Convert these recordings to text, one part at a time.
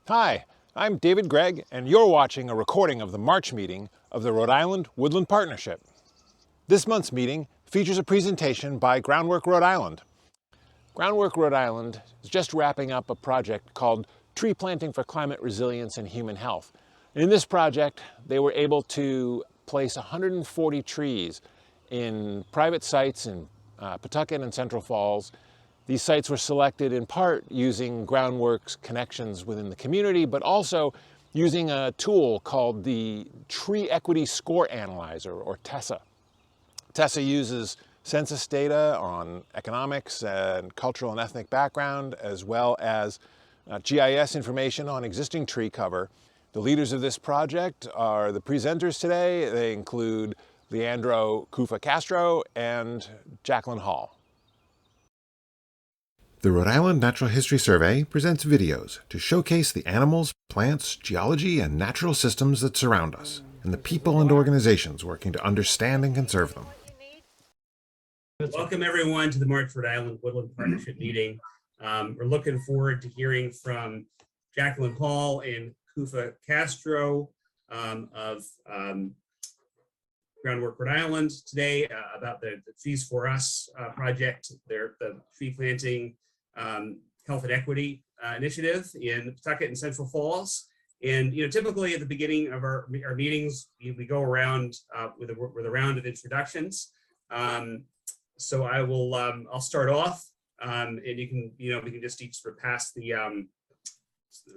Hi, I'm David Gregg, and you're watching a recording of the March meeting of the Rhode Island Woodland Partnership. This month's meeting features a presentation by Groundwork Rhode Island. Groundwork Rhode Island is just wrapping up a project called Tree Planting for Climate Resilience and Human Health. In this project, they were able to place 140 trees in private sites in Pawtucket and Central Falls. These sites were selected in part using Groundwork's connections within the community, but also using a tool called the Tree Equity Score Analyzer, or TESA. TESA uses census data on economics and cultural and ethnic background, as well as GIS information on existing tree cover. The leaders of this project are the presenters today. They include Leandro, Kufa, Castro, and Jacqueline Hall. The Rhode Island Natural History Survey presents videos to showcase the animals, plants, geology, and natural systems that surround us, and the people and organizations working to understand and conserve them. Welcome everyone to the March Rhode Island Woodland Partnership meeting. We're looking forward to hearing from Jacqueline Hall and Kufa Castro of Groundwork Rhode Island today about the Trees for Us project, the tree planting health and equity initiative in Pawtucket and Central Falls. And typically at the beginning of our meetings, we go around with a round of introductions. So I will I'll start off, and we can just each sort of pass the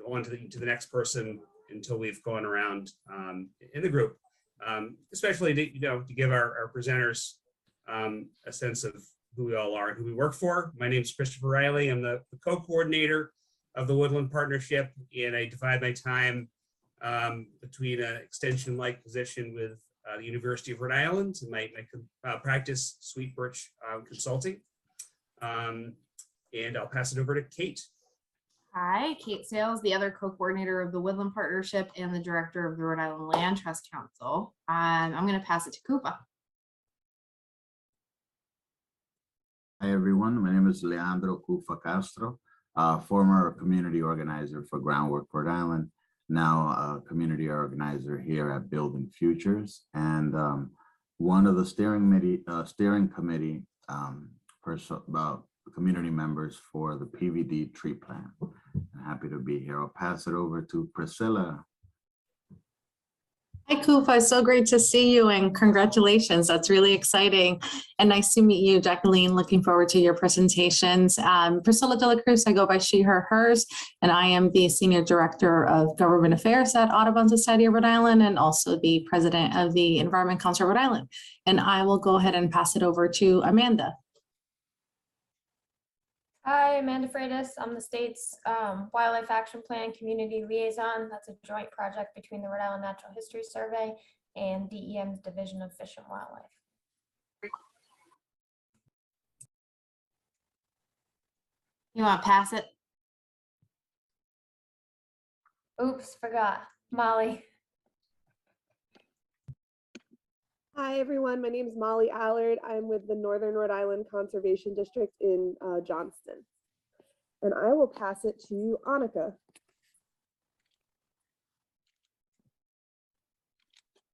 on to the next person until we've gone around in the group, especially to give our presenters a sense of who we all are and who we work for. My name is Christopher Riley. I'm the co-coordinator of the Woodland Partnership, and I divide my time between an extension-like position with the University of Rhode Island and my practice, Sweet Birch Consulting. And I'll pass it over to Kate. Hi, Kate Sales, the other co-coordinator of the Woodland Partnership and the director of the Rhode Island Land Trust Council. I'm going to pass it to Kufa. Hi everyone, my name is Leandro Kufa Castro, former community organizer for Groundwork Rhode Island, now a community organizer here at Building Futures, and one of the steering committee community members for the PVD tree plan. I'm happy to be here. I'll pass it over to Priscilla. Hi, Kufa. So great to see you and congratulations. That's really exciting. And nice to meet you, Jacqueline. Looking forward to your presentations. Priscilla De La Cruz, I go by she, her, hers, and I am the Senior Director of Government Affairs at Audubon Society of Rhode Island and also the President of the Environment Council of Rhode Island. And I will go ahead and pass it over to Amanda. Hi, Amanda Freitas. I'm the state's Wildlife Action Plan Community Liaison. That's a joint project between the Rhode Island Natural History Survey and DEM's Division of Fish and Wildlife. You want to pass it? Oops, forgot. Molly. Hi everyone, my name is Molly Allard. I'm with the Northern Rhode Island Conservation District in Johnston. And I will pass it to Annika.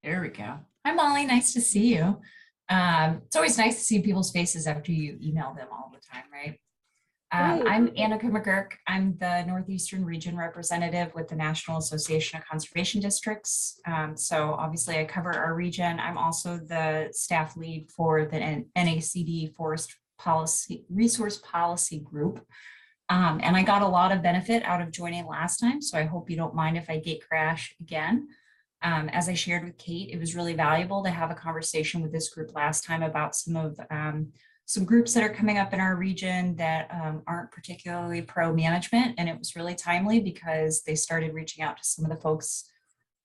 There we go. Hi Molly, nice to see you. It's always nice to see people's faces after you email them all the time, right? I'm Annika McGurk. I'm the Northeastern Region Representative with the National Association of Conservation Districts. So obviously I cover our region. I'm also the staff lead for the NACD Forest Policy Resource Policy Group. And I got a lot of benefit out of joining last time, so I hope you don't mind if I gate crash again. As I shared with Kate, it was really valuable to have a conversation with this group last time about some groups that are coming up in our region that aren't particularly pro-management, and it was really timely because they started reaching out to some of the folks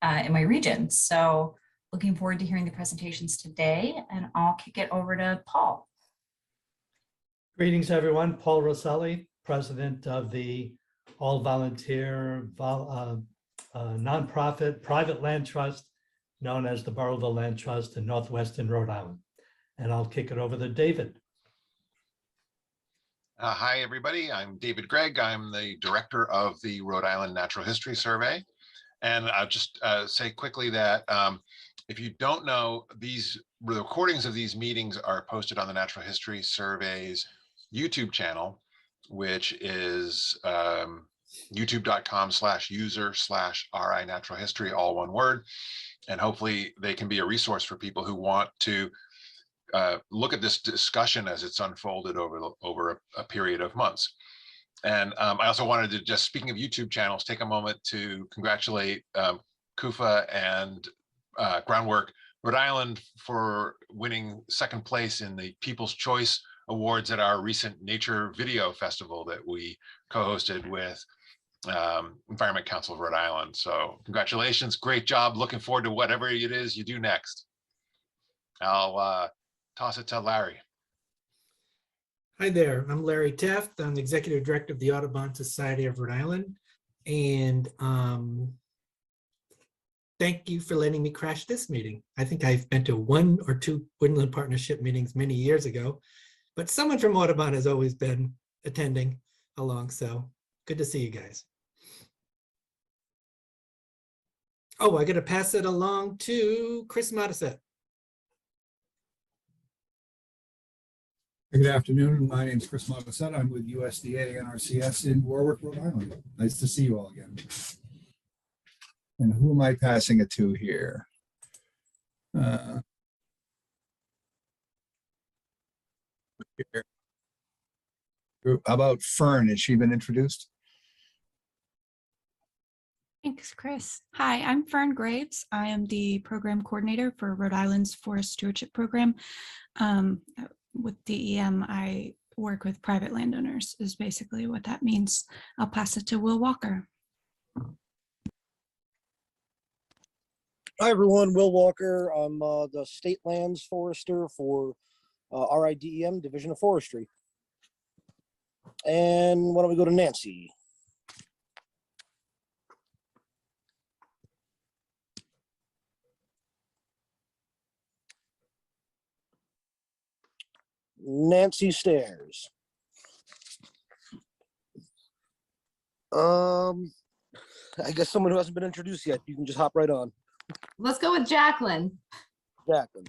in my region. So looking forward to hearing the presentations today, and I'll kick it over to Paul. Greetings everyone, Paul Rosselli, president of the all-volunteer nonprofit private land trust known as the Burrowville Land Trust in Northwestern Rhode Island. And I'll kick it over to David. Hi, everybody. I'm David Gregg. I'm the director of the Rhode Island Natural History Survey. And I'll just say quickly that if you don't know, the recordings of these meetings are posted on the Natural History Survey's YouTube channel, which is youtube.com/user/RI Natural History, all one word. And hopefully they can be a resource for people who want to look at this discussion as it's unfolded over a period of months. And I also wanted to just, speaking of YouTube channels, take a moment to congratulate Kufa and Groundwork Rhode Island for winning second place in the People's Choice Awards at our recent Nature Video Festival that we co-hosted with Environment Council of Rhode Island. So congratulations, great job. Looking forward to whatever it is you do next. I'll toss it to Larry. Hi there, I'm Larry Taft. I'm the Executive Director of the Audubon Society of Rhode Island. And thank you for letting me crash this meeting. I think I've been to 1 or 2 Woodland Partnership meetings many years ago, but someone from Audubon has always been attending along, so good to see you guys. Oh, I gotta pass it along to Chris Modisette. Good afternoon. My name is Chris Modisette. I'm with USDA NRCS in Warwick, Rhode Island. Nice to see you all again. And who am I passing it to here? How about Fern? Has she been introduced? Thanks, Chris. Hi, I'm Fern Graves. I am the program coordinator for Rhode Island's Forest Stewardship Program. With DEM, I work with private landowners, is basically what that means. I'll pass it to Will Walker. Hi, everyone. Will Walker. I'm the State Lands Forester for RIDEM, Division of Forestry. And why don't we go to Nancy? Nancy Stairs. I guess someone who hasn't been introduced yet. You can just hop right on. Let's go with Jacqueline. Jacqueline.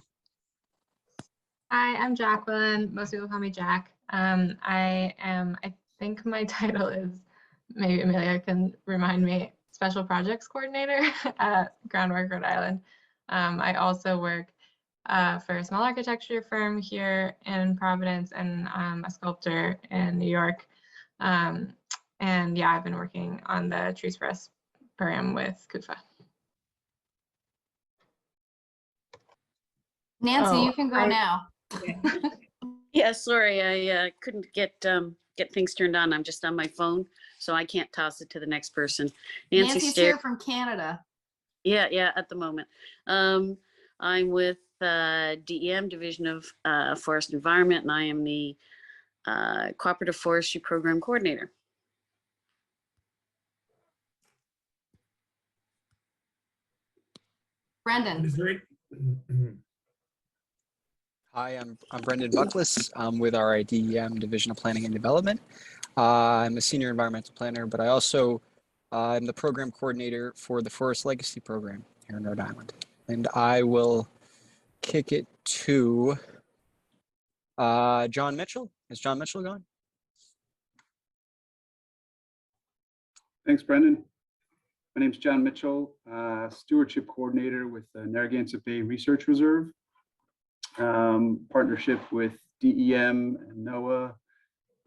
Hi, I'm Jacqueline. Most people call me Jack. I think my title is, maybe Amelia can remind me, Special Projects Coordinator at Groundwork Rhode Island. I also work for a small architecture firm here in Providence, and I'm a sculptor in New York. And yeah, I've been working on the Trees for Us program with Kufa. Nancy, you can go now. Yeah, sorry, I couldn't get things turned on. I'm just on my phone, so I can't toss it to the next person. Nancy's here from Canada. Yeah, at the moment. I'm with DEM, Division of Forest Environment, and I am the Cooperative Forestry Program Coordinator. Brendan. Hi, I'm Brendan Buckless. I'm with RIDEM, Division of Planning and Development. I'm a senior environmental planner, but I also am the program coordinator for the Forest Legacy Program here in Rhode Island. And I will kick it to John Mitchell. Is John Mitchell gone? Thanks, Brendan. My name is John Mitchell, Stewardship Coordinator with the Narragansett Bay Research Reserve, partnership with DEM, and NOAA,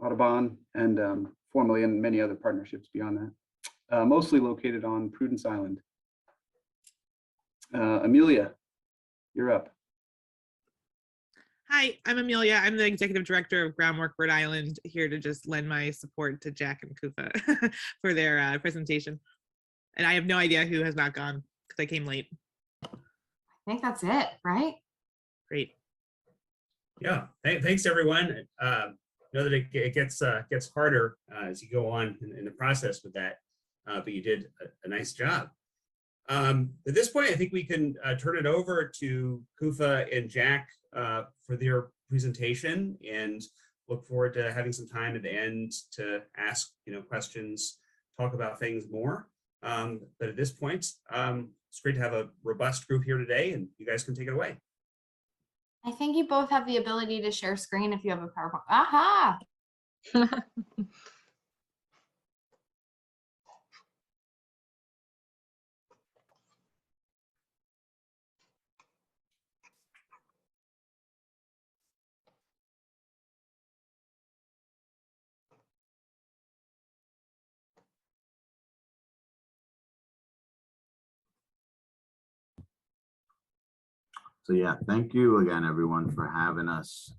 Audubon, and formerly in many other partnerships beyond that, mostly located on Prudence Island. Amelia, you're up. Hi, I'm Amelia. I'm the Executive Director of Groundwork Rhode Island, here to just lend my support to Jack and Kufa for their presentation. And I have no idea who has not gone because I came late. I think that's it, right? Great. Yeah, thanks everyone. Know that it gets harder as you go on in the process with that, but you did a nice job. At this point, I think we can turn it over to Kufa and Jack for their presentation, and look forward to having some time at the end to ask questions, talk about things more. But at this point, it's great to have a robust group here today, and you guys can take it away. I think you both have the ability to share screen if you have a PowerPoint. Aha! So yeah, thank you again, everyone, for having us.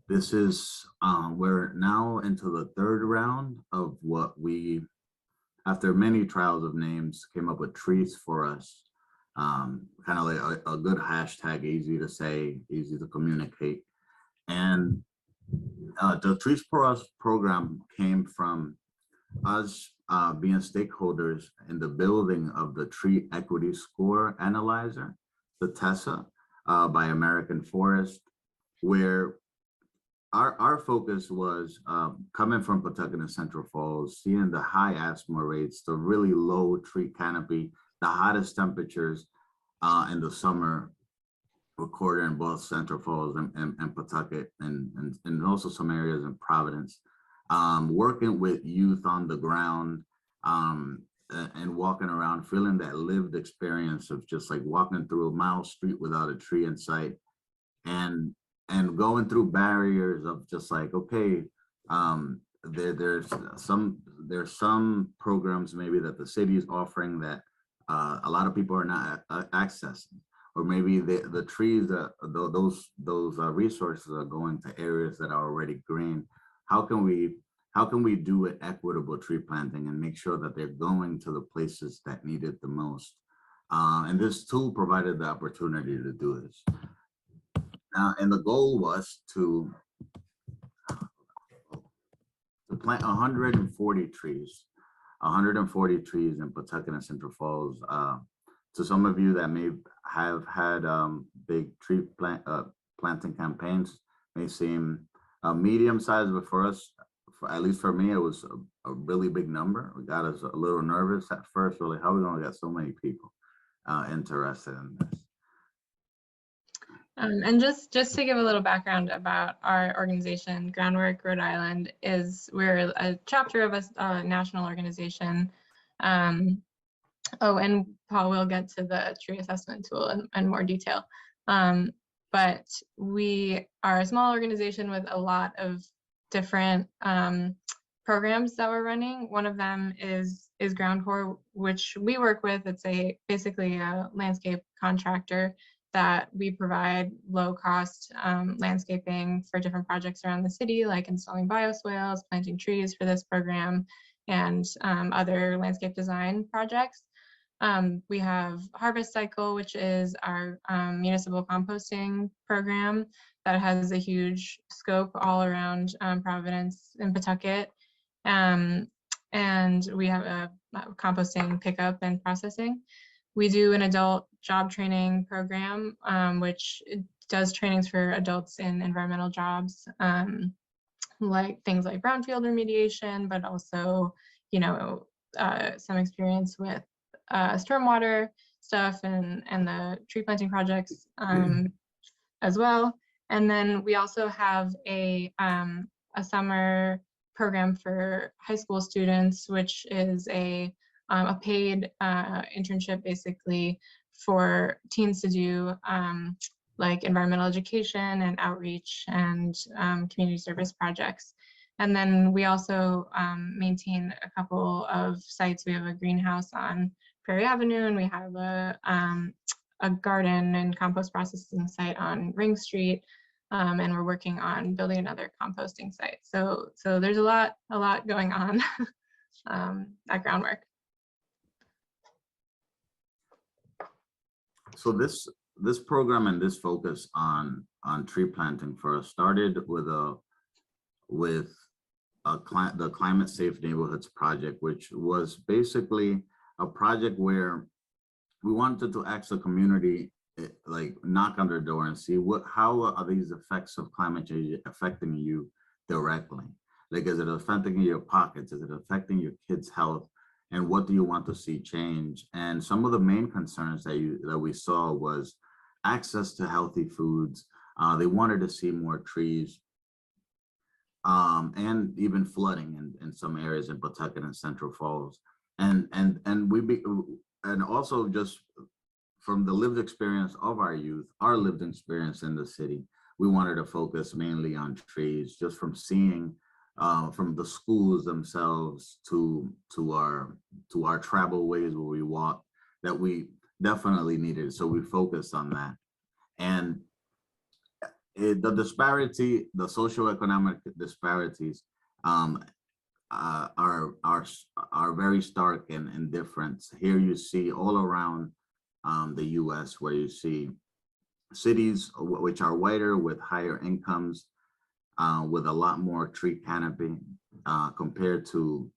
This is, we're now into the third round of what we, after many trials of names, came up with trees for us. Kind of like a good hashtag, easy to say, easy to communicate. And the Trees for Us program came from us being stakeholders in the building of the Tree Equity Score Analyzer, the TESA, by American Forest, where our focus was coming from Pawtucket and Central Falls, seeing the high asthma rates, the really low tree canopy, the hottest temperatures in the summer recorded in both Central Falls and Pawtucket, and also some areas in Providence. Working with youth on the ground, and walking around, feeling that lived experience of just like walking through a mile street without a tree in sight, and going through barriers of just like, okay, there's some programs maybe that the city is offering that a lot of people are not accessing, or maybe the trees, those resources are going to areas that are already green. How can we do it equitable tree planting and make sure that they're going to the places that need it the most? And this tool provided the opportunity to do this. And the goal was to plant 140 trees in Pawtucket and Central Falls. To some of you that may have had big tree planting campaigns, may seem medium-sized, but for us, at least for me, it was a really big number. It got us a little nervous at first, really, how are we gonna get so many people interested in this? And just to give a little background about our organization, Groundwork Rhode Island we're a chapter of a national organization. Oh, and Paul will get to the tree assessment tool in more detail. But we are a small organization with a lot of different programs that we're running. One of them is Groundwork, which we work with. It's basically a landscape contractor that we provide low cost landscaping for different projects around the city, like installing bioswales, planting trees for this program, and other landscape design projects. We have Harvest Cycle, which is our municipal composting program that has a huge scope all around Providence and Pawtucket. And we have a composting pickup and processing. We do an adult job training program, which does trainings for adults in environmental jobs, like things like brownfield remediation, but also, some experience with stormwater stuff and the tree planting projects as well. And then we also have a summer program for high school students, which is a paid internship basically for teens to do like environmental education and outreach and community service projects. And then we also maintain a couple of sites. We have a greenhouse on Prairie Avenue, and we have a garden and compost processing site on Ring Street, and we're working on building another composting site. So there's a lot going on at Groundwork. So this program and this focus on tree planting for us started with the Climate Safe Neighborhoods Project, which was basically a project where we wanted to ask the community like knock on their door and see how are these effects of climate change affecting you directly? Like, is it affecting your pockets? Is it affecting your kids' health? And what do you want to see change? And some of the main concerns that we saw was access to healthy foods. They wanted to see more trees, and even flooding in some areas in Pawtucket and Central Falls. And also just from the lived experience of our youth, our lived experience in the city, we wanted to focus mainly on trees, just from seeing from the schools themselves to our travel ways where we walk, that we definitely needed. So we focused on that. And the disparity, the socioeconomic disparities are very stark and different. Here you see all around the US, where you see cities which are whiter with higher incomes, with a lot more tree canopy compared to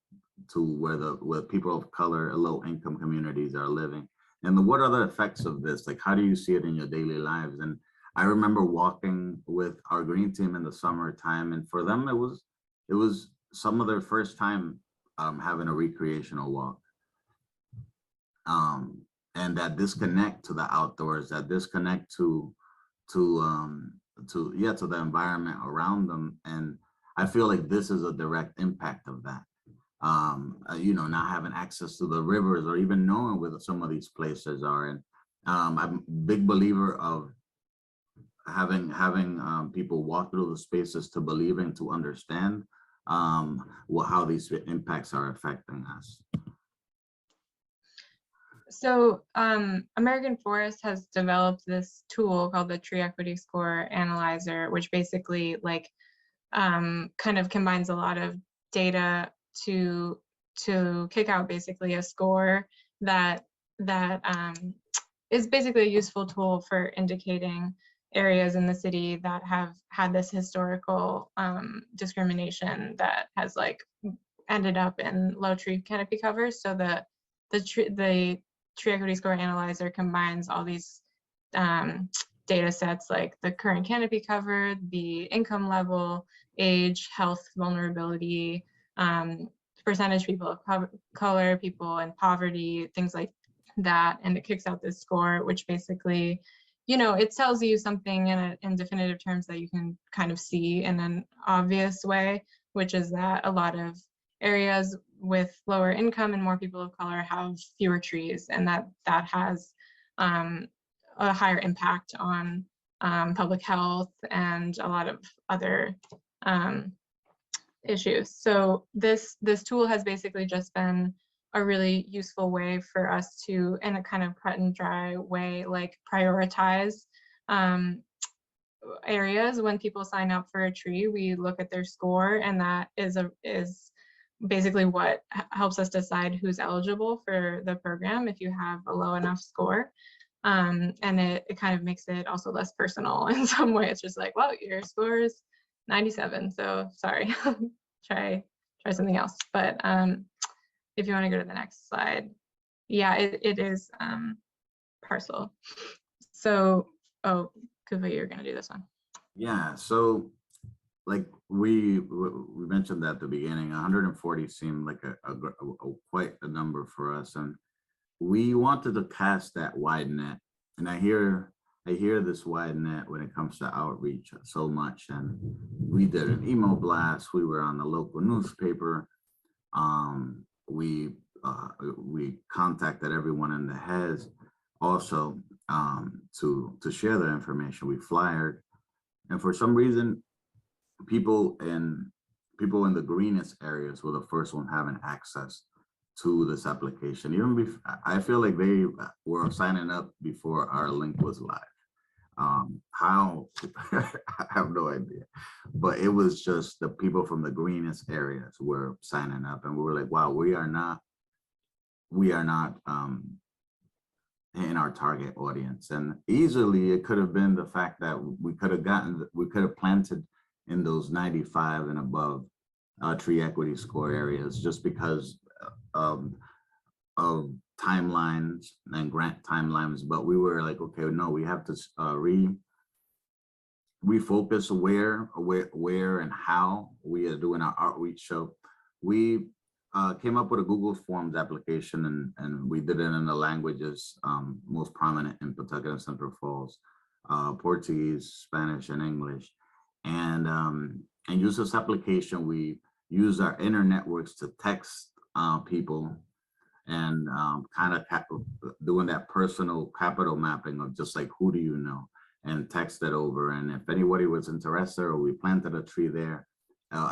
where people of color, low income communities are living. And what are the effects of this? Like, how do you see it in your daily lives? And I remember walking with our green team in the summertime, and for them, it was some of their first time having a recreational walk. And that disconnect to the outdoors, that disconnect to the environment around them. And I feel like this is a direct impact of that. Not having access to the rivers or even knowing where some of these places are. And I'm a big believer of having people walk through the spaces to believe and to understand how these impacts are affecting us. So American Forest has developed this tool called the Tree Equity Score Analyzer, which basically kind of combines a lot of data to kick out basically a score that is basically a useful tool for indicating areas in the city that have had this historical discrimination that has ended up in low tree canopy covers. So the Tree Equity Score Analyzer combines all these data sets, like the current canopy cover, the income level, age, health, vulnerability, percentage people of color, people in poverty, things like that. And it kicks out this score, which basically, it tells you something in definitive terms that you can kind of see in an obvious way, which is that a lot of areas with lower income and more people of color have fewer trees, and that has a higher impact on public health and a lot of other issues. So this tool has basically just been a really useful way for us to, in a kind of cut and dry way, prioritize areas. When people sign up for a tree, we look at their score, and that is basically what helps us decide who's eligible for the program if you have a low enough score. And it kind of makes it also less personal in some way. It's just like, well, your score is 97, so sorry, try something else. But if you want to go to the next slide, yeah, it is parcel. So, oh, Kufa, you're gonna do this one. Yeah, so like we mentioned at the beginning, 140 seemed like a quite a number for us, and we wanted to cast that wide net. And I hear this wide net when it comes to outreach so much. And we did an email blast. We were on the local newspaper. We contacted everyone in the heads also to share their information. We flyered, and for some reason, people in the greenest areas were the first one having access to this application. Even before, I feel like they were signing up before our link was live. How I have no idea, but it was just the people from the greenest areas were signing up, and we were like, wow, we are not in our target audience. And easily it could have been the fact that we could have planted in those 95 and above tree equity score areas, just because of timelines and grant timelines, but we were like, okay, no, we have to refocus where and how we are doing our outreach. So we came up with a Google Forms application, and we did it in the languages most prominent in Pawtucket and Central Falls, Portuguese, Spanish, and English. And use this application, we use our inner networks to text people and kind of doing that personal capital mapping of just like, who do you know, and text it over. And if anybody was interested, or we planted a tree there,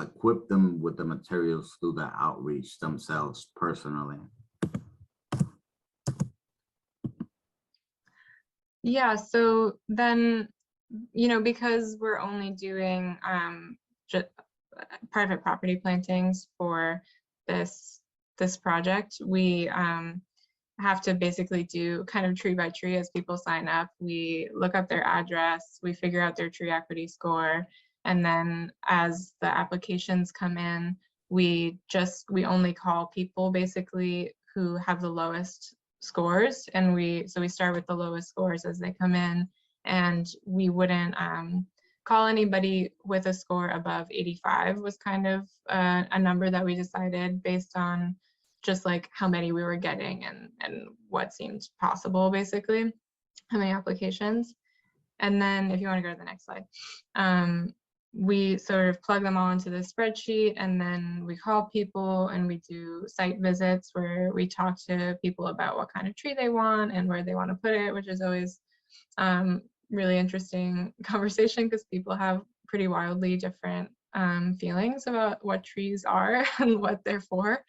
equip them with the materials through the outreach themselves personally. Yeah, so then, because we're only doing just private property plantings for this project, we have to basically do kind of tree by tree as people sign up. We look up their address, we figure out their tree equity score, and then as the applications come in, we only call people basically who have the lowest scores, and so we start with the lowest scores as they come in, and we wouldn't call anybody with a score above 85 was kind of a number that we decided based on just like how many we were getting and what seemed possible, basically, how many applications. And then if you want to go to the next slide, we sort of plug them all into the spreadsheet, and then we call people and we do site visits where we talk to people about what kind of tree they want and where they want to put it, which is always really interesting conversation because people have pretty wildly different feelings about what trees are and what they're for.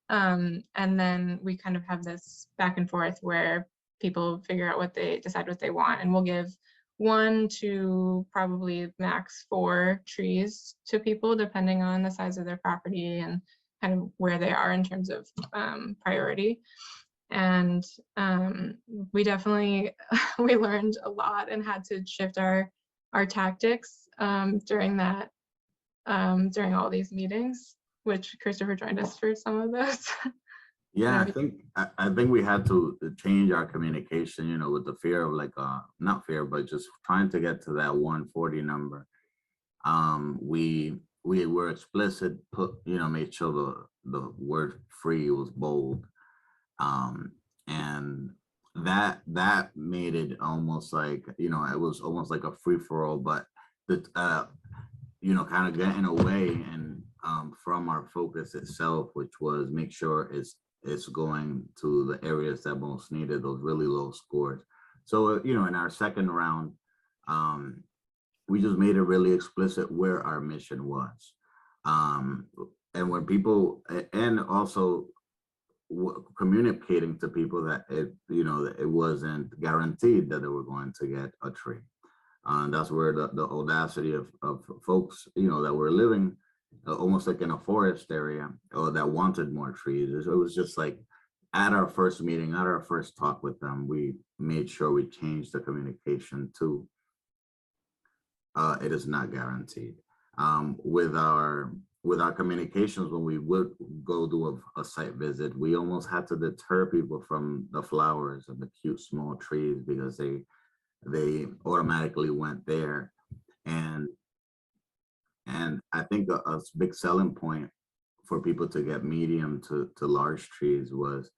And then we kind of have this back and forth where people figure out decide what they want, and we'll give 1 to probably max 4 trees to people depending on the size of their property and kind of where they are in terms of priority. And we definitely we learned a lot and had to shift our tactics during all these meetings, which Christopher joined us for some of those. Yeah, I think we had to change our communication, with the fear of like not fear, but just trying to get to that 140 number. We were explicit, made sure the word free was bold. And that made it almost like, it was almost like a free-for-all, but kind of getting away and from our focus itself, which was make sure it's going to the areas that most needed those really low scores. So, in our second round, we just made it really explicit where our mission was. And when people, and also communicating to people that that it wasn't guaranteed that they were going to get a tree. That's where the audacity of folks, that were living almost like in a forest area or that wanted more trees. It was just like at our first meeting, at our first talk with them, we made sure we changed the communication to it is not guaranteed. With our communications, when we would go do a site visit, we almost had to deter people from the flowers and the cute small trees because they automatically went there. And I think a big selling point for people to get medium to large trees was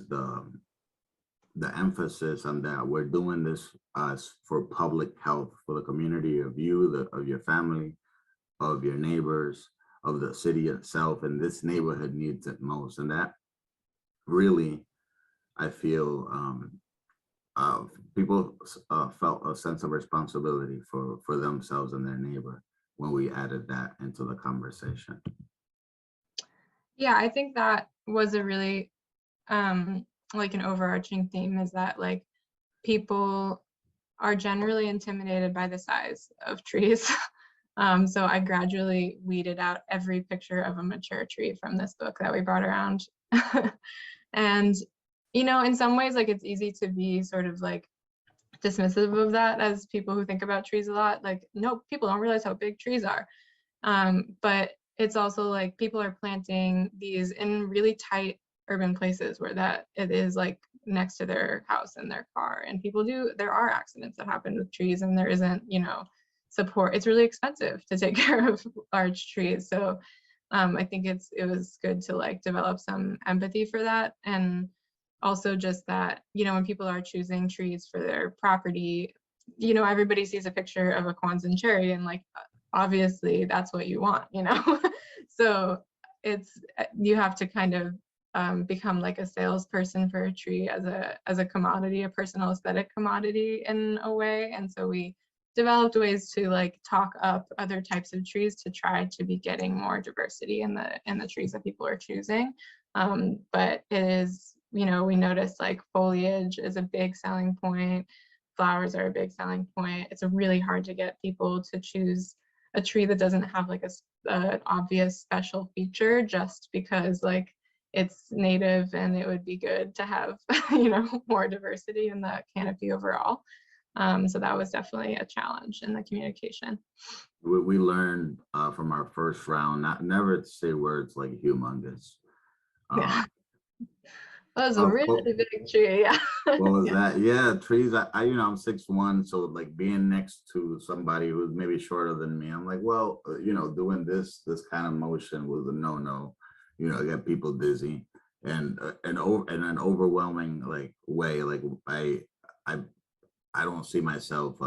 the emphasis on that we're doing this for public health, for the community of you, of your family, of your neighbors, of the city itself, and this neighborhood needs it most. And that really, I feel, people felt a sense of responsibility for themselves and their neighbor when we added that into the conversation. Yeah, I think that was a really like an overarching theme, is that like people are generally intimidated by the size of trees. So I gradually weeded out every picture of a mature tree from this book that we brought around. And, in some ways, like it's easy to be sort of like dismissive of that as people who think about trees a lot. Like, no, people don't realize how big trees are. But it's also like people are planting these in really tight urban places where that it is like next to their house and their car, and there are accidents that happen with trees, and there isn't, support. It's really expensive to take care of large trees. So I think it was good to like develop some empathy for that. And also just that, when people are choosing trees for their property, everybody sees a picture of a Kwanzaa cherry and like, obviously that's what you want, So you have to kind of become like a salesperson for a tree as a commodity, a personal aesthetic commodity in a way. And so we developed ways to like talk up other types of trees to try to be getting more diversity in the trees that people are choosing. But it is, we noticed like foliage is a big selling point. Flowers are a big selling point. It's really hard to get people to choose a tree that doesn't have like a obvious special feature just because like it's native, and it would be good to have more diversity in the canopy overall. So that was definitely a challenge in the communication. We learned from our first round never to say words like humongous. Yeah. That was a really big tree. Yeah. What was that? Yeah, trees. I'm 6'1", so like being next to somebody who's maybe shorter than me, I'm like, well, doing this kind of motion was a no. Get people dizzy, and an overwhelming like way. Like I don't see myself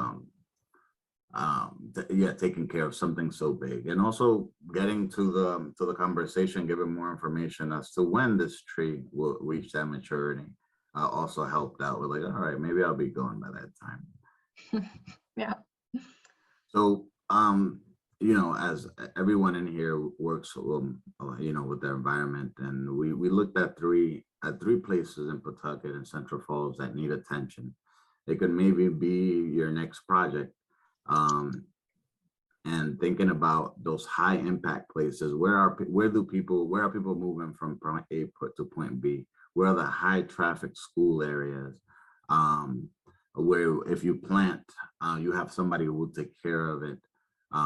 taking care of something so big, and also getting to the conversation, giving more information as to when this tree will reach that maturity also helped out. We're like, all right, maybe I'll be gone by that time. Yeah. So as everyone in here works with their environment, and we looked at three places in Pawtucket and Central Falls that need attention. It could maybe be your next project. And thinking about those high impact places, where are people moving from point A to point B? Where are the high traffic school areas? Where if you plant, you have somebody who will take care of it.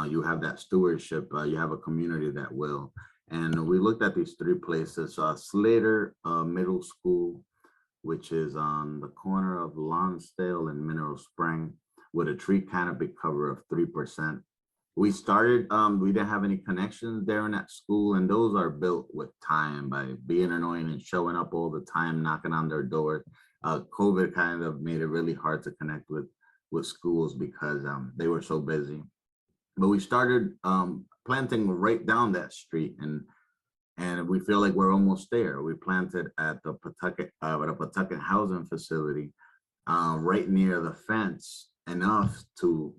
You have that stewardship, you have a community that will. And we looked at these three places. Slater Middle School, which is on the corner of Lonsdale and Mineral Spring, with a tree canopy cover of 3%. We started, we didn't have any connections there in that school, and those are built with time by being annoying and showing up all the time, knocking on their door. COVID kind of made it really hard to connect with schools because they were so busy. But we started planting right down that street, and we feel like we're almost there. We planted at the Pawtucket housing facility, right near the fence, enough to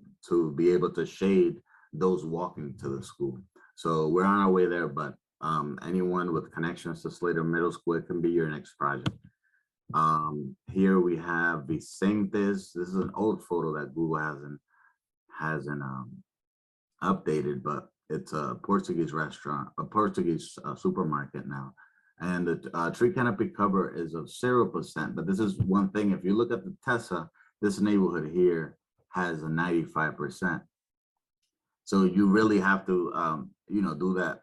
be able to shade those walking to the school. So we're on our way there, but anyone with connections to Slater Middle School, it can be your next project. Here we have Vicentes. This is an old photo that Google hasn't updated, but it's a Portuguese restaurant, a Portuguese supermarket now. And the tree canopy cover is of 0%, but this is one thing. If you look at the TESA, this neighborhood here has a 95%. So you really have to, do that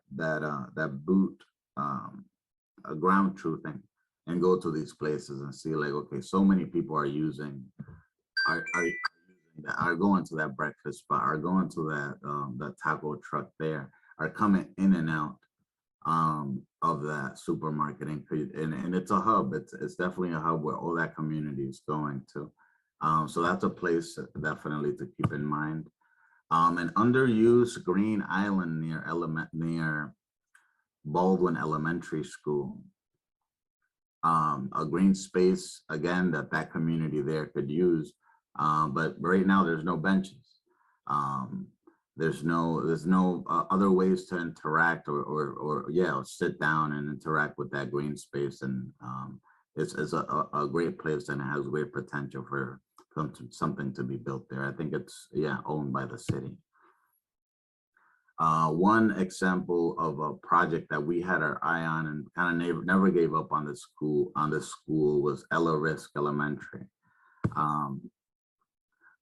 boot, a ground truthing, and go to these places and see like, okay, so many people are are going to that breakfast spot, are going to that taco truck there, are coming in and out of that supermarket, and it's a hub. It's definitely a hub where all that community is going to. So that's a place definitely to keep in mind. An underused green island near Baldwin Elementary School. A green space again that community there could use, but right now there's no benches. There's no other ways to interact or sit down and interact with that green space, and it's a great place, and it has great potential for something to be built there. I think it's owned by the city. One example of a project that we had our eye on and kind of never gave up on the school was Ella Risk Elementary,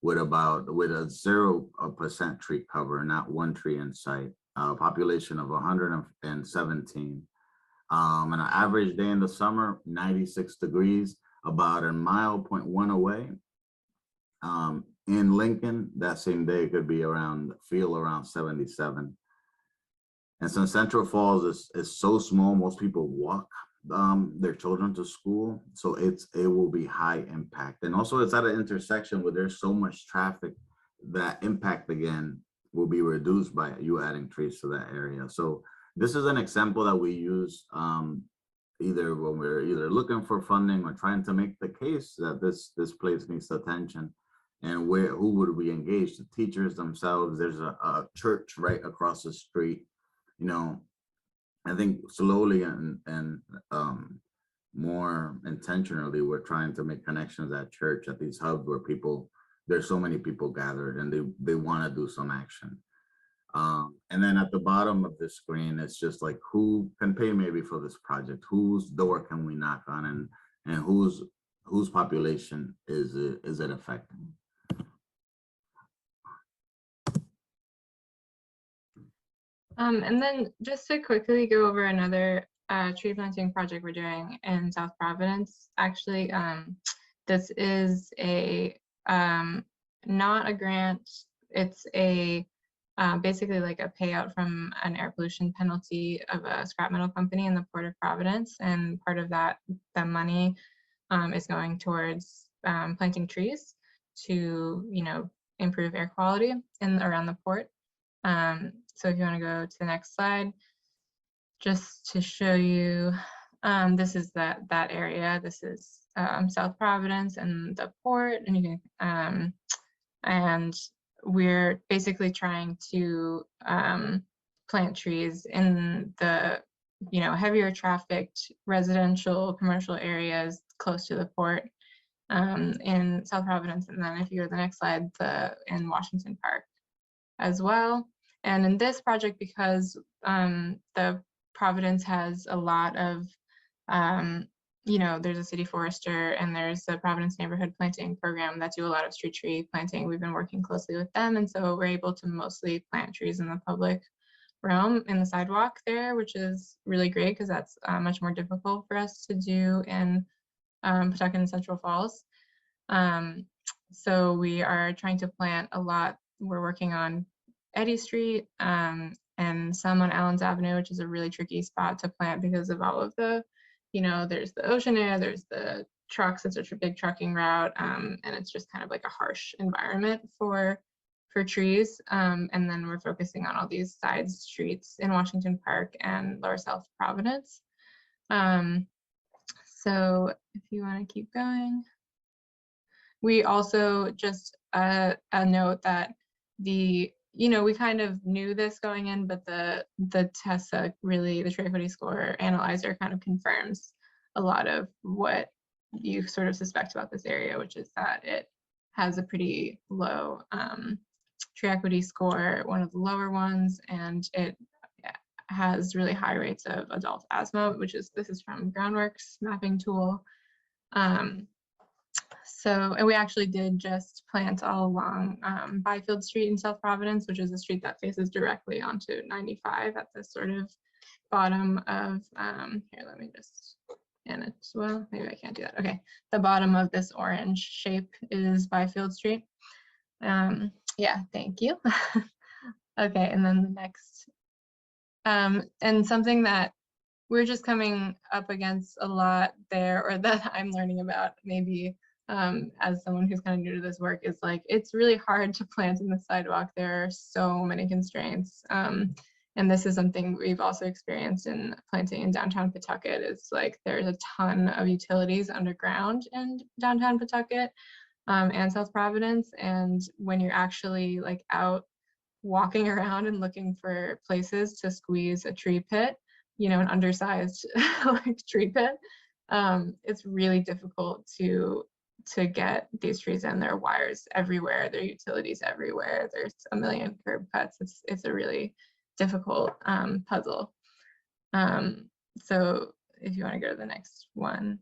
with a 0% tree cover, not one tree in sight, a population of 117. And an average day in the summer, 96 degrees, about 1.1 miles away. In Lincoln, that same day could be around 77. And since Central Falls is so small, most people walk their children to school, so it will be high impact. And also it's at an intersection where there's so much traffic that impact again will be reduced by you adding trees to that area. So this is an example that we use either when we're looking for funding or trying to make the case that this place needs attention. And who would we engage? The teachers themselves. There's a church right across the street. You know, I think slowly and more intentionally, we're trying to make connections at church, at these hubs where there's so many people gathered and they want to do some action. And then at the bottom of the screen, it's just like, who can pay maybe for this project? Whose door can we knock on, and whose population is it affecting? And then just to quickly go over another tree planting project we're doing in South Providence. Actually, this is not a grant. It's basically like a payout from an air pollution penalty of a scrap metal company in the Port of Providence. And part of that, the money is going towards planting trees to, improve air quality around the port. So if you want to go to the next slide, just to show you, this is that area. This is South Providence and the port, and you can, and we're basically trying to plant trees in the, heavier trafficked residential commercial areas close to the port in South Providence. And then if you go to the next slide, in Washington Park as well. And in this project, because the Providence has a lot of, there's a city forester and there's the Providence Neighborhood Planting Program that do a lot of street tree planting. We've been working closely with them. And so we're able to mostly plant trees in the public realm in the sidewalk there, which is really great because that's much more difficult for us to do in Pawtucket and Central Falls. So we are trying to plant a lot. We're working on Eddy Street and some on Allen's Avenue, which is a really tricky spot to plant because of all of the, there's the ocean air, there's the trucks, it's such a big trucking route, and it's just kind of like a harsh environment for trees. And then we're focusing on all these side streets in Washington Park and Lower South Providence. So if you want to keep going. We also just a note that we kind of knew this going in, but the TESA, really, the Tree Equity Score Analyzer, kind of confirms a lot of what you sort of suspect about this area, which is that it has a pretty low tree equity score, one of the lower ones, and it has really high rates of adult asthma, this is from Groundwork's mapping tool. And we actually did just plant all along Byfield Street in South Providence, which is a street that faces directly onto 95 at the sort of bottom of, here, let me just, and it's, well, maybe I can't do that. Okay, the bottom of this orange shape is Byfield Street. Yeah, thank you. Okay, and then the next, and something that we're just coming up against a lot there, or that I'm learning about maybe as someone who's kind of new to this work, is like, it's really hard to plant in the sidewalk. There are so many constraints. And this is something we've also experienced in planting in downtown Pawtucket. It's like there's a ton of utilities underground in downtown Pawtucket and South Providence. And when you're actually like out walking around and looking for places to squeeze a tree pit, an undersized like tree pit, it's really difficult to get these trees in. There are wires everywhere, there are utilities everywhere, there's a million curb cuts. It's a really difficult puzzle. So if you want to go to the next one,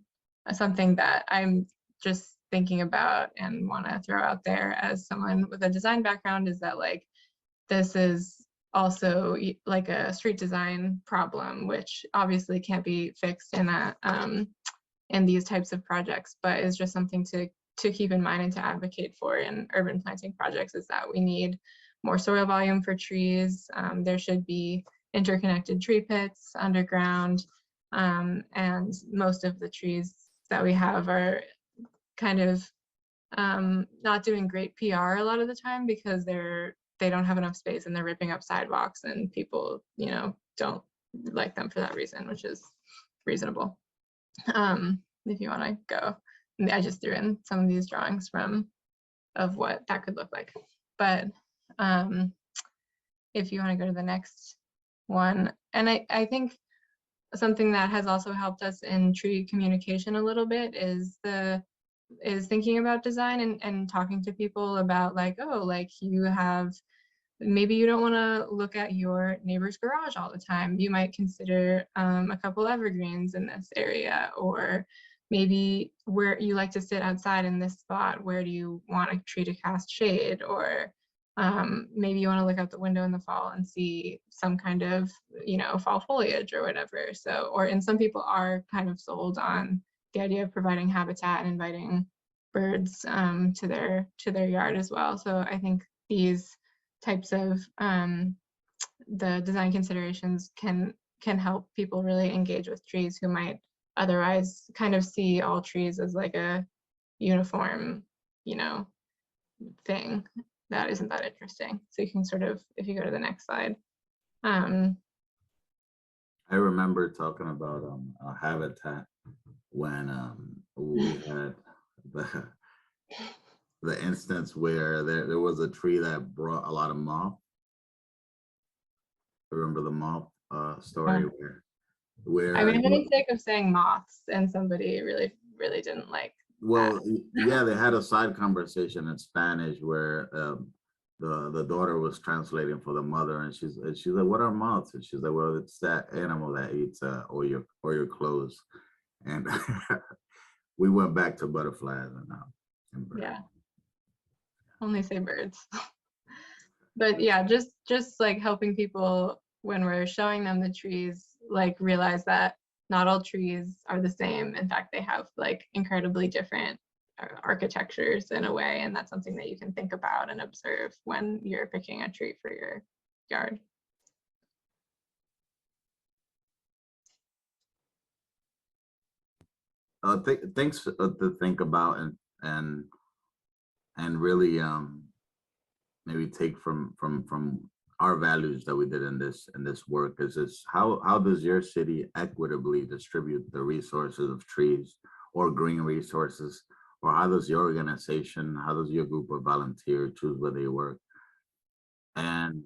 something that I'm just thinking about and want to throw out there as someone with a design background is that, like, this is also like a street design problem, which obviously can't be fixed in a in these types of projects, but is just something to keep in mind and to advocate for in urban planting projects, is that we need more soil volume for trees. There should be interconnected tree pits underground, and most of the trees that we have are kind of not doing great PR a lot of the time because they don't have enough space and they're ripping up sidewalks, and people, you know, don't like them for that reason, which is reasonable. If you want to go, I just threw in some of these drawings of what that could look like. But if you want to go to the next one, and I think something that has also helped us in tree communication a little bit is thinking about design and talking to people about, like, oh, like maybe you don't want to look at your neighbor's garage all the time. You might consider a couple evergreens in this area, or maybe where you like to sit outside in this spot, where do you want a tree to cast shade? Or maybe you want to look out the window in the fall and see some kind of, you know, fall foliage or whatever. So, and some people are kind of sold on the idea of providing habitat and inviting birds to their yard as well. So I think these types of the design considerations can help people really engage with trees who might otherwise kind of see all trees as like a uniform, you know, thing that isn't that interesting. So you can sort of, if you go to the next slide. I remember talking about a habitat when we had the instance where there was a tree that brought a lot of moth. Remember the moth story? Where I made the mistake of saying moths, and somebody really didn't like. Well, yeah, they had a side conversation in Spanish where the daughter was translating for the mother, and she's like, "What are moths?" And she's like, "Well, it's that animal that eats all your clothes." And we went back to butterflies and birds. Yeah, only say birds. But yeah, just like helping people when we're showing them the trees, like realize that not all trees are the same. In fact, they have like incredibly different architectures in a way, and that's something that you can think about and observe when you're picking a tree for your yard. Things to think about and really maybe take from our values that we did in this work is how does your city equitably distribute the resources of trees or green resources, or how does your organization, how does your group of volunteers choose where they work? And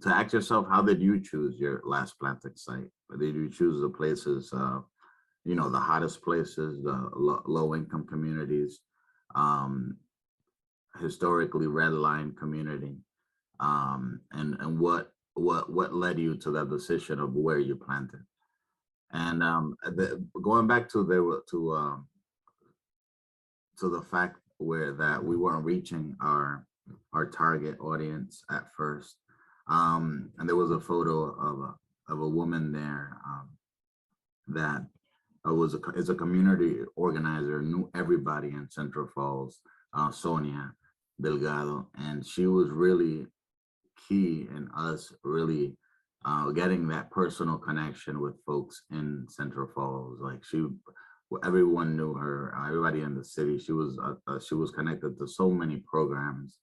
to ask yourself, how did you choose your last planting site? Did you choose the places, you know, the hottest places, the low-income communities, historically redlined community, and what led you to that decision of where you planted? And going back to the fact that we weren't reaching our target audience at first, and there was a photo of a woman there that is a community organizer, knew everybody in Central Falls, Sonia Delgado, and she was really key in us really getting that personal connection with folks in Central Falls. Like everyone knew her, everybody in the city. She was connected to so many programs.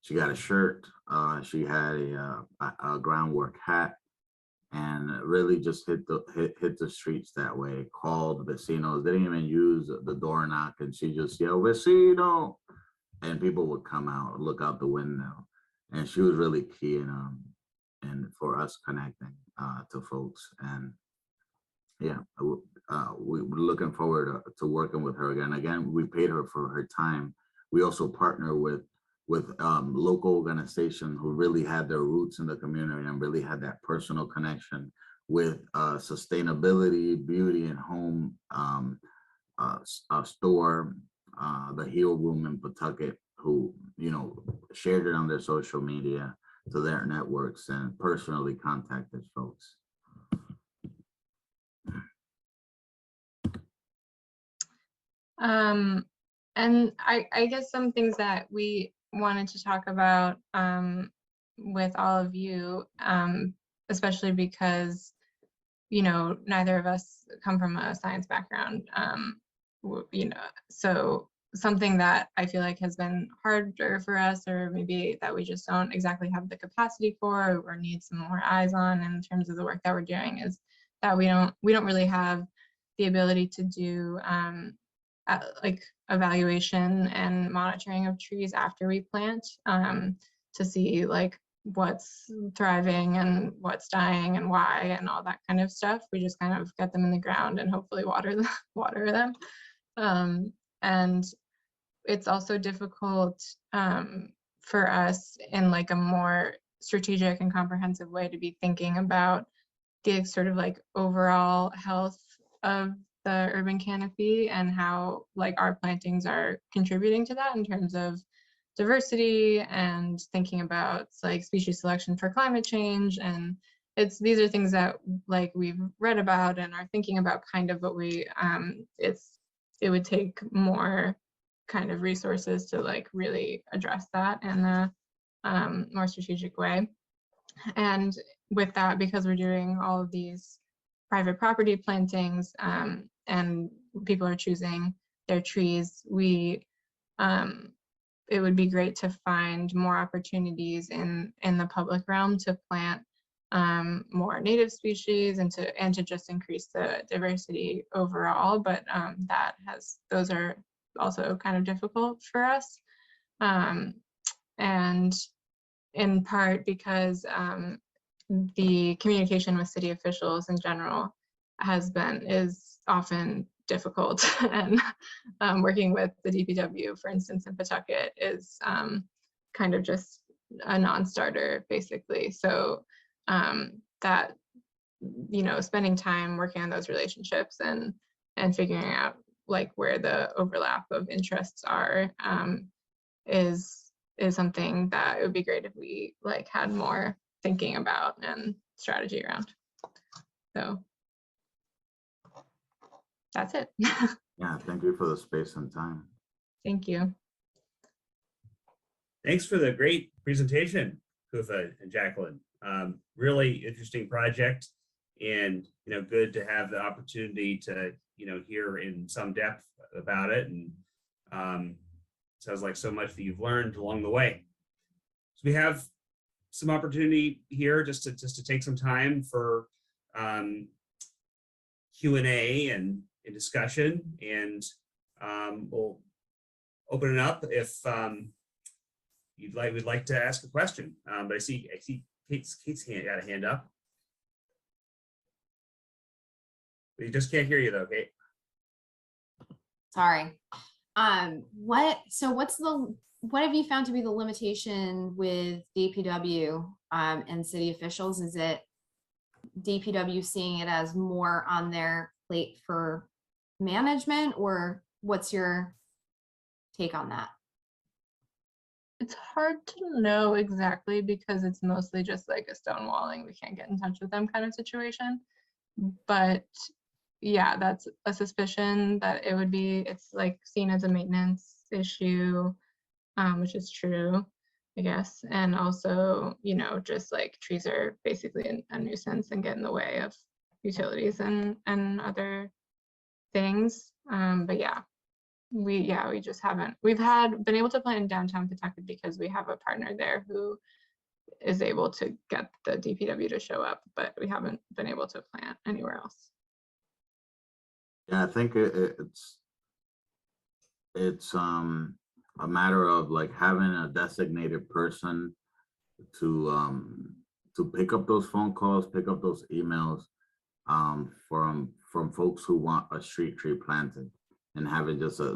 She got a shirt. She had a Groundwork hat, and really just hit the streets that way. Called vecinos. Didn't even use the door knock, and she just yelled "vecino," and people would come out, look out the window, and she was really key in for us connecting to folks. And yeah, we're looking forward to working with her again. Again, we paid her for her time. We also partner with local organizations who really had their roots in the community and really had that personal connection with sustainability, beauty, and home store, the Heal Room in Pawtucket, who, you know, shared it on their social media. to their networks and personally contacted folks. And I guess some things that we wanted to talk about with all of you, especially because, you know, neither of us come from a science background, you know, so something that I feel like has been harder for us, or maybe that we just don't exactly have the capacity for, or need some more eyes on in terms of the work that we're doing, is that we don't really have the ability to do like evaluation and monitoring of trees after we plant, to see like what's thriving and what's dying and why and all that kind of stuff. We just kind of get them in the ground and hopefully water them. And it's also difficult for us in like a more strategic and comprehensive way to be thinking about the sort of like overall health of the urban canopy and how like our plantings are contributing to that in terms of diversity and thinking about like species selection for climate change. And these are things that like we've read about and are thinking about kind of, but we it would take more kind of resources to like really address that in a more strategic way. And with that, because we're doing all of these private property plantings and people are choosing their trees, it would be great to find more opportunities in the public realm to plant more native species and to just increase the diversity overall. But those are also kind of difficult for us, and in part because the communication with city officials in general is often difficult, and working with the DPW, for instance, in Pawtucket is kind of just a non-starter, basically. So that, you know, spending time working on those relationships and figuring out like where the overlap of interests are is something that it would be great if we like had more thinking about and strategy around. So that's it. Yeah, thank you for the space and time. Thank you. Thanks for the great presentation, Kufa and Jacqueline. Really interesting project, and you know, good to have the opportunity to hear in some depth about it. And sounds like so much that you've learned along the way. So we have some opportunity here just to take some time for Q&A and discussion, and we'll open it up if we'd like to ask a question. But I see Kate's hand got a hand up. We just can't hear you though, Kate. Sorry. What have you found to be the limitation with DPW and city officials? Is it DPW seeing it as more on their plate for management, or what's your take on that? It's hard to know exactly because it's mostly just like a stonewalling, we can't get in touch with them kind of situation. But yeah, that's a suspicion that it's like seen as a maintenance issue, which is true, I guess. And also, you know, just like trees are basically a nuisance and get in the way of utilities and other things. But yeah, we just haven't. We've been able to plant in downtown Pawtucket because we have a partner there who is able to get the DPW to show up, but we haven't been able to plant anywhere else. Yeah, I think it's a matter of like having a designated person to pick up those phone calls, pick up those emails from folks who want a street tree planted, and having just a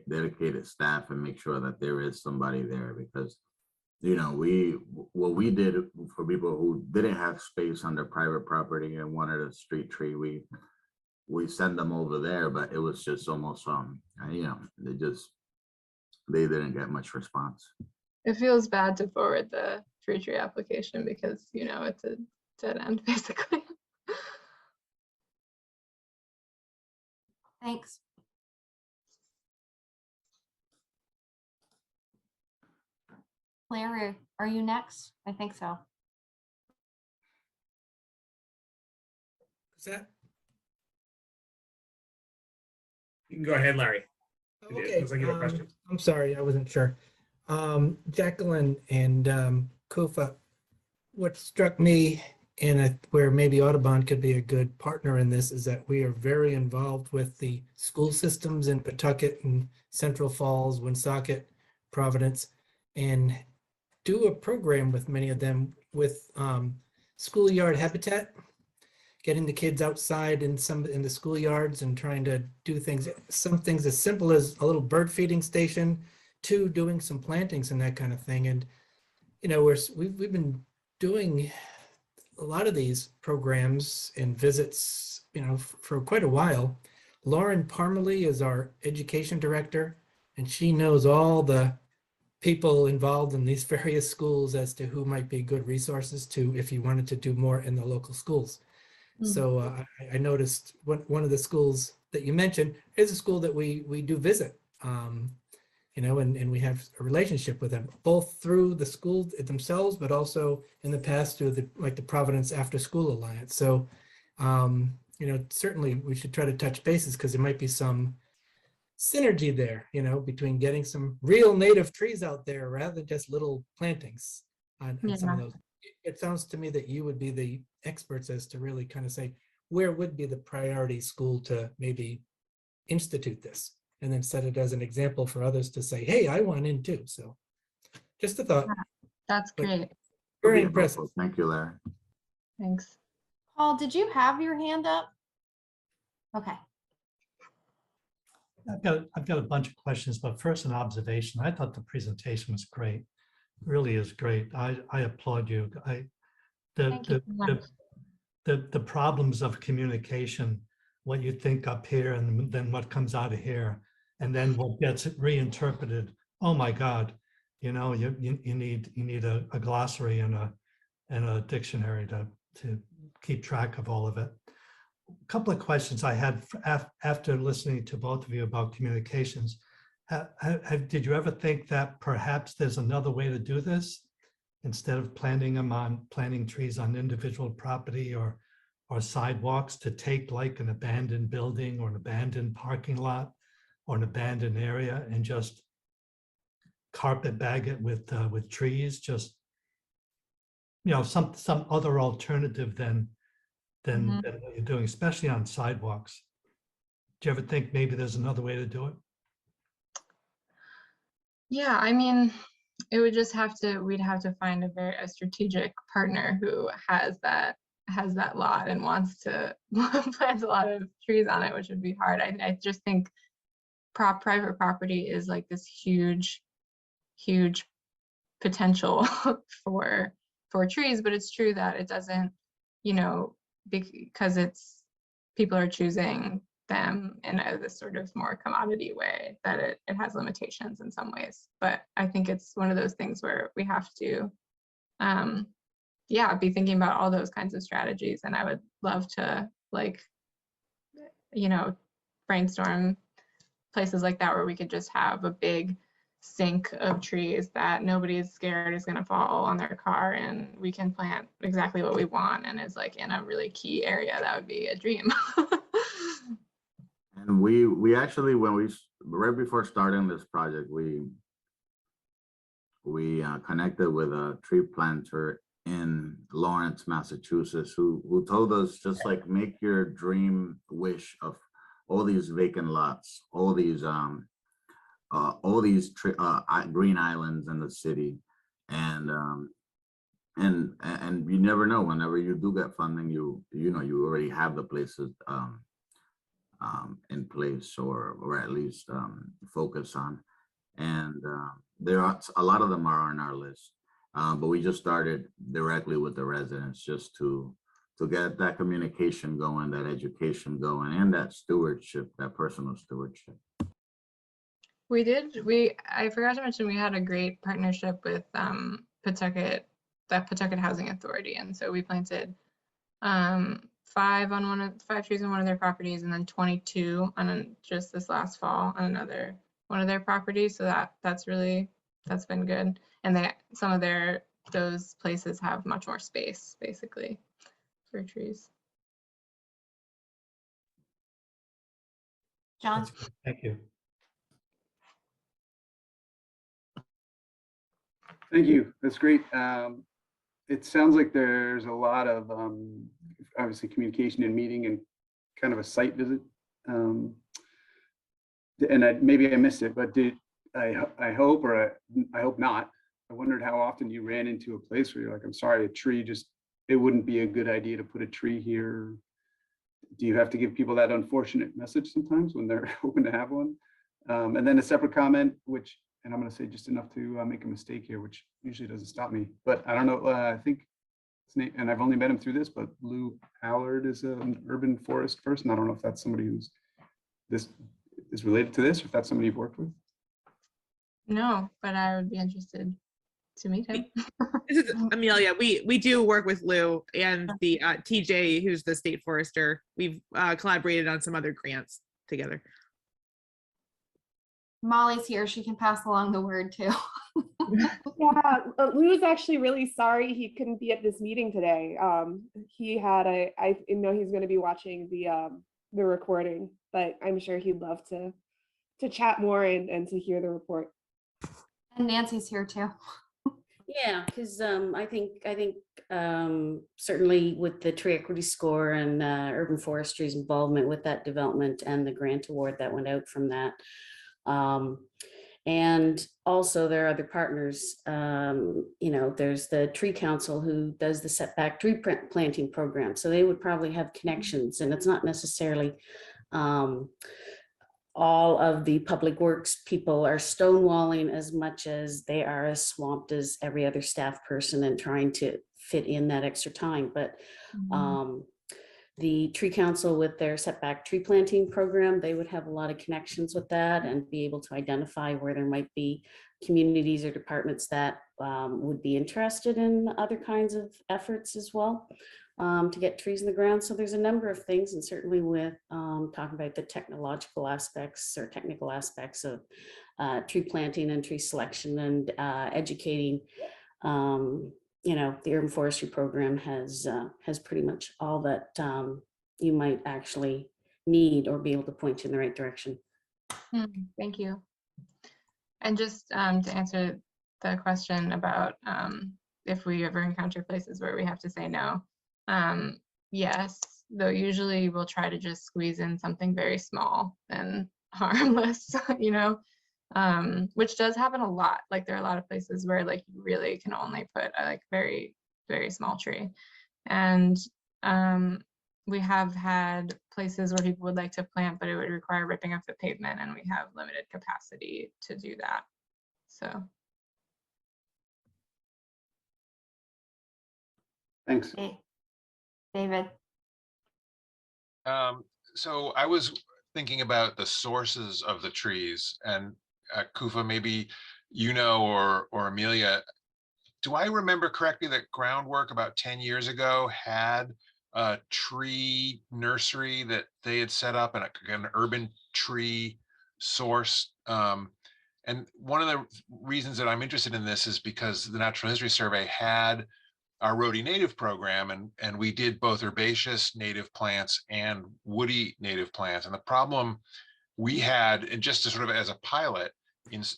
dedicated staff and make sure that there is somebody there. Because what we did for people who didn't have space on their private property and wanted a street tree, we send them over there, but it was just almost they didn't get much response. It feels bad to forward the fruit tree application because, you know, it's a dead end basically. Thanks. Claire, are you next? I think so. Is that You can go ahead, Larry. okay? Looks like you have a question. I'm sorry, I wasn't sure. Jacqueline and Kufa, what struck me and where maybe Audubon could be a good partner in this is that we are very involved with the school systems in Pawtucket and Central Falls, Woonsocket, Providence, and do a program with many of them with schoolyard habitat, getting the kids outside in the schoolyards and trying to do things, some things as simple as a little bird feeding station to doing some plantings and that kind of thing. And, you know, we've been doing a lot of these programs and visits, you know, for quite a while. Lauren Parmalee is our education director, and she knows all the people involved in these various schools as to who might be good resources to if you wanted to do more in the local schools. So I noticed one of the schools that you mentioned is a school that we do visit, you know, and we have a relationship with them, both through the school themselves, but also in the past through the Providence After School Alliance. So, you know, certainly we should try to touch bases because there might be some synergy there, you know, between getting some real native trees out there rather than just little plantings on some of those. It sounds to me that you would be the experts as to really kind of say, where would be the priority school to maybe institute this and then set it as an example for others to say, hey, I want in too. So just a thought. That's great. Very impressive. Thank you, Larry. Thanks. Paul, did you have your hand up? Okay. I've got a bunch of questions, but first an observation. I thought the presentation was great. Really is great. I applaud you. The problems of communication, what you think up here and then what comes out of here, and then what gets reinterpreted. Oh my God, you know, you need a glossary and a dictionary to keep track of all of it. A couple of questions I had after listening to both of you about communications. Did you ever think that perhaps there's another way to do this instead of planting trees on individual property or sidewalks, to take like an abandoned building or an abandoned parking lot or an abandoned area and just carpet bag it with trees? Just, you know, some other alternative than what you're doing, especially on sidewalks. Do you ever think maybe there's another way to do it? Yeah, I mean, it would just we'd have to find a strategic partner who has that lot and wants to plant a lot of trees on it, which would be hard. I just think private property is like this huge potential for trees, but it's true that it doesn't, you know, because people are choosing them in this sort of more commodity way, that it has limitations in some ways. But I think it's one of those things where we have to be thinking about all those kinds of strategies. And I would love to, like, you know, brainstorm places like that where we could just have a big sink of trees that nobody is scared is going to fall on their car, and we can plant exactly what we want and is like in a really key area. That would be a dream. And we actually, right before starting this project, we connected with a tree planter in Lawrence, Massachusetts, who told us, just like, make your dream wish of all these vacant lots, all these green islands in the city, and you never know, whenever you do get funding, you know you already have the places in place, or at least focus on. And there are a lot of them are on our list, but we just started directly with the residents just to get that communication going, that education going, and that stewardship, that personal stewardship. I forgot to mention, we had a great partnership with Pawtucket Pawtucket Housing Authority. And so we planted 5 trees on one of their properties, and then 22 on just this last fall on another one of their properties. So that's been good. And some of those places have much more space basically for trees. John? Thank you. Thank you. That's great. It sounds like there's a lot of obviously communication and meeting and kind of a site visit. And maybe I missed it, but I hope, or I hope not. I wondered how often you ran into a place where you're like, I'm sorry, a tree it wouldn't be a good idea to put a tree here. Do you have to give people that unfortunate message sometimes when they're hoping to have one? And then a separate comment, and I'm going to say just enough to make a mistake here, which usually doesn't stop me. But I don't know, I think his name, and I've only met him through this, but Lou Allard is an urban forest person. I don't know if that's somebody this is related to this, or if that's somebody you've worked with. No, but I would be interested to meet him. This is Amelia. We do work with Lou and the TJ, who's the state forester. We've collaborated on some other grants together. Molly's here. She can pass along the word too. Yeah, Lou's actually really sorry he couldn't be at this meeting today. He had I know he's going to be watching the recording, but I'm sure he'd love to chat more and to hear the report. And Nancy's here too. Yeah, because I think certainly with the tree equity score and urban forestry's involvement with that development and the grant award that went out from that. And also there are other partners, there's the Tree Council who does the setback tree planting program. So they would probably have connections, and it's not necessarily all of the public works people are stonewalling as much as they are as swamped as every other staff person and trying to fit in that extra time. But the Tree Council with their setback tree planting program, they would have a lot of connections with that and be able to identify where there might be communities or departments that would be interested in other kinds of efforts as well to get trees in the ground. So there's a number of things, and certainly with talking about the technical aspects of tree planting and tree selection and educating, the urban forestry program has pretty much all that you might actually need or be able to point you in the right direction. Thank you. And just to answer the question about if we ever encounter places where we have to say no, yes, though usually we'll try to just squeeze in something very small and harmless, which does happen a lot. Like there are a lot of places where like you really can only put a like very, very small tree. And we have had places where people would like to plant, but it would require ripping up the pavement, and we have limited capacity to do that. So. Thanks. David. So I was thinking about the sources of the trees, and Kufa, maybe or Amelia, do I remember correctly that Groundwork about 10 years ago had a tree nursery that they had set up, and an urban tree source? And one of the reasons that I'm interested in this is because the Natural History Survey had our Rhode native program, and we did both herbaceous native plants and woody native plants. And the problem we had, and just to sort of as a pilot,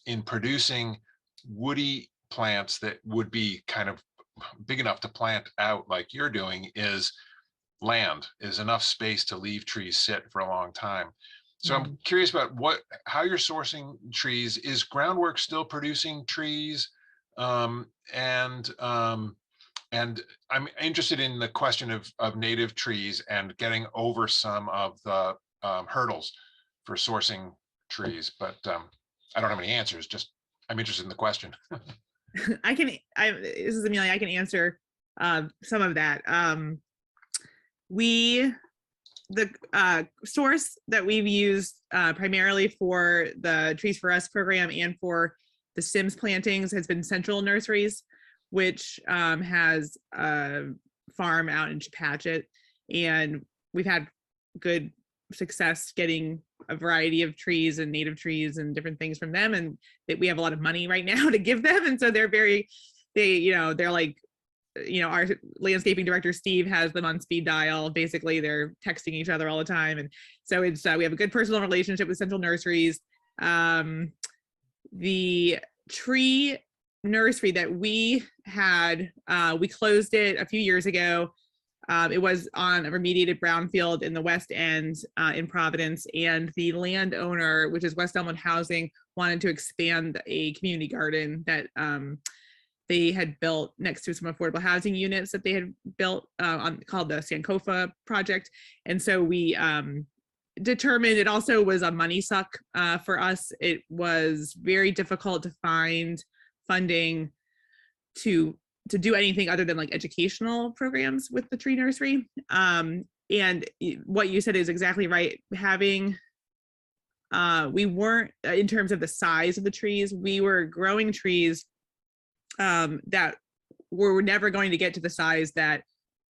in producing woody plants that would be kind of big enough to plant out like you're doing, is enough space to leave trees sit for a long time. So I'm curious about how you're sourcing trees. Is Groundwork still producing trees? And I'm interested in the question of native trees and getting over some of the hurdles for sourcing trees, but I don't have any answers. Just I'm interested in the question. This is Amelia. I can answer some of that. The source that we've used primarily for the Trees for Us program and for the Sims plantings has been Central Nurseries. which has a farm out in Chepachet, and we've had good success getting a variety of trees and native trees and different things from them, and that we have a lot of money right now to give them, and so they're like, our landscaping director Steve has them on speed dial. Basically, they're texting each other all the time, and so it's we have a good personal relationship with Central Nurseries. The tree nursery that we had, we closed it a few years ago. It was on a remediated brownfield in the West End in Providence, and the landowner, which is West Elmwood Housing, wanted to expand a community garden that they had built next to some affordable housing units that they had built called the Sankofa project. And so we determined it also was a money suck for us. It was very difficult to find funding to do anything other than like educational programs with the tree nursery. And what you said is exactly right. Having, we weren't, in terms of the size of the trees, we were growing trees that were never going to get to the size that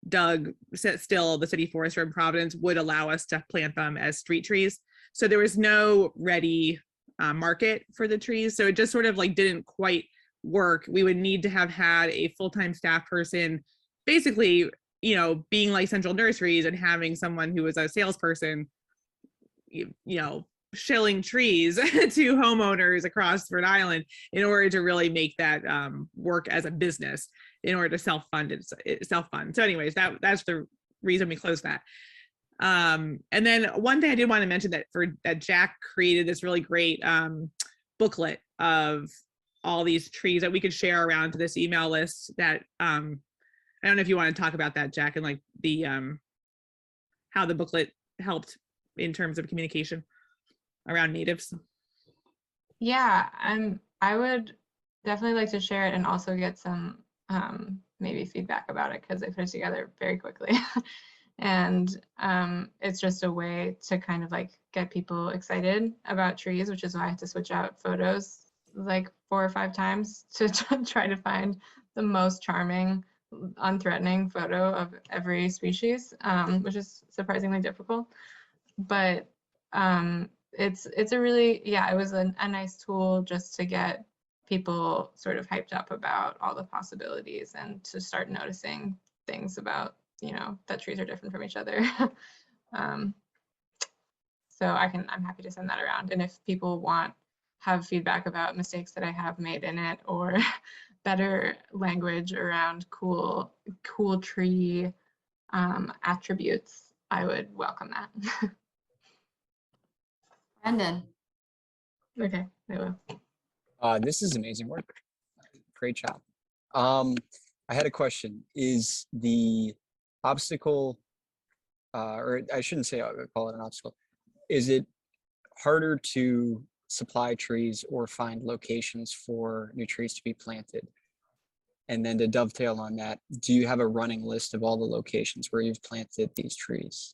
Doug Still, the city forester in Providence, would allow us to plant them as street trees. So there was no ready market for the trees. So it just sort of like didn't quite work. We would need to have had a full-time staff person, basically, being like Central Nurseries and having someone who was a salesperson, shilling trees to homeowners across Rhode Island in order to really make that work as a business, in order to self-fund. So anyways, that's the reason we closed that. And then one thing I did want to mention that Jack created this really great booklet of all these trees that we could share around to this email list that I don't know if you want to talk about that, Jack, and like the how the booklet helped in terms of communication around natives. Yeah, I would definitely like to share it and also get some maybe feedback about it, because I put it together very quickly. And it's just a way to kind of like get people excited about trees, which is why I had to switch out photos like 4 or 5 times to try to find the most charming, unthreatening photo of every species, which is surprisingly difficult. But it's a really, it was a nice tool just to get people sort of hyped up about all the possibilities and to start noticing things about, that trees are different from each other. So I'm happy to send that around. And if people have feedback about mistakes that I have made in it, or better language around cool tree attributes, I would welcome that. Brendan. Okay, I will. This is amazing work. Great job. I had a question. Is the obstacle, or I shouldn't say call it an obstacle, is it harder to supply trees or find locations for new trees to be planted? And then to dovetail on that, do you have a running list of all the locations where you've planted these trees?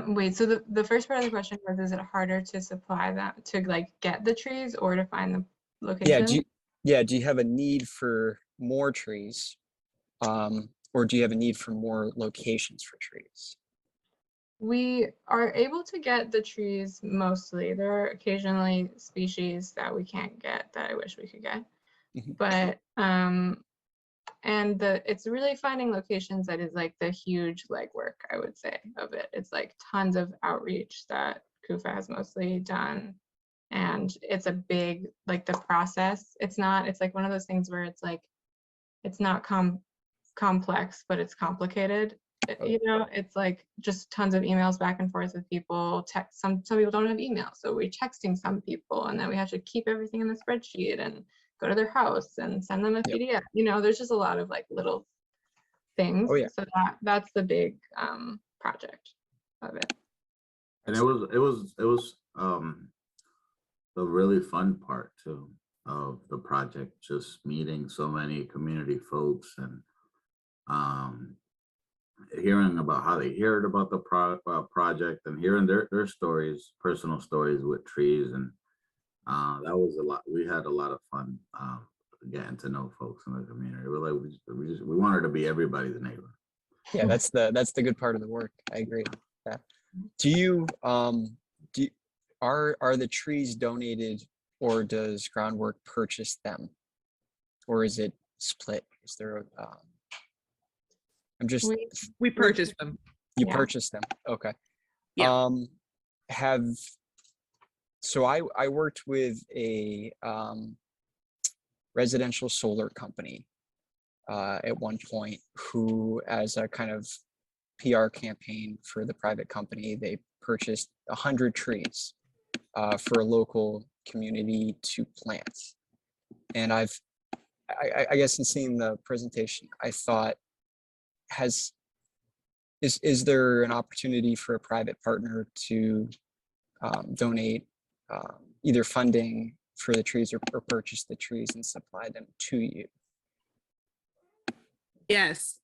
Wait, so the first part of the question was, is it harder to supply that, to like get the trees or to find the location? Do you have a need for more trees? Or do you have a need for more locations for trees? We are able to get the trees mostly. There are occasionally species that we can't get that I wish we could get. But it's really finding locations that is like the huge legwork, I would say, of it. It's like tons of outreach that Kufa has mostly done. And it's a big, like the process, it's like one of those things where it's like, it's not complex, but it's complicated. It's like just tons of emails back and forth with people. Some people don't have email, so we're texting some people, and then we have to keep everything in the spreadsheet and go to their house and send them a PDF. There's just a lot of like little things. So that's the big project of it. And it was the really fun part too of the project, just meeting so many community folks and hearing about how they heard about the project and hearing their stories, personal stories with trees, and That was a lot. We had a lot of fun getting to know folks in the community. We wanted to be everybody's neighbor. Yeah, that's the good part of the work. I agree. Yeah. Do you are the trees donated, or does Groundwork purchase them, or is it split? Is there I'm just we purchased them. You Yeah. purchased them. Okay. Yeah. So I worked with a residential solar company at one point, who, as a kind of PR campaign for the private company, they purchased 100 trees for a local community to plant. And I guess in seeing the presentation, I thought, is there an opportunity for a private partner to donate either funding for the trees or purchase the trees and supply them to you? Yes.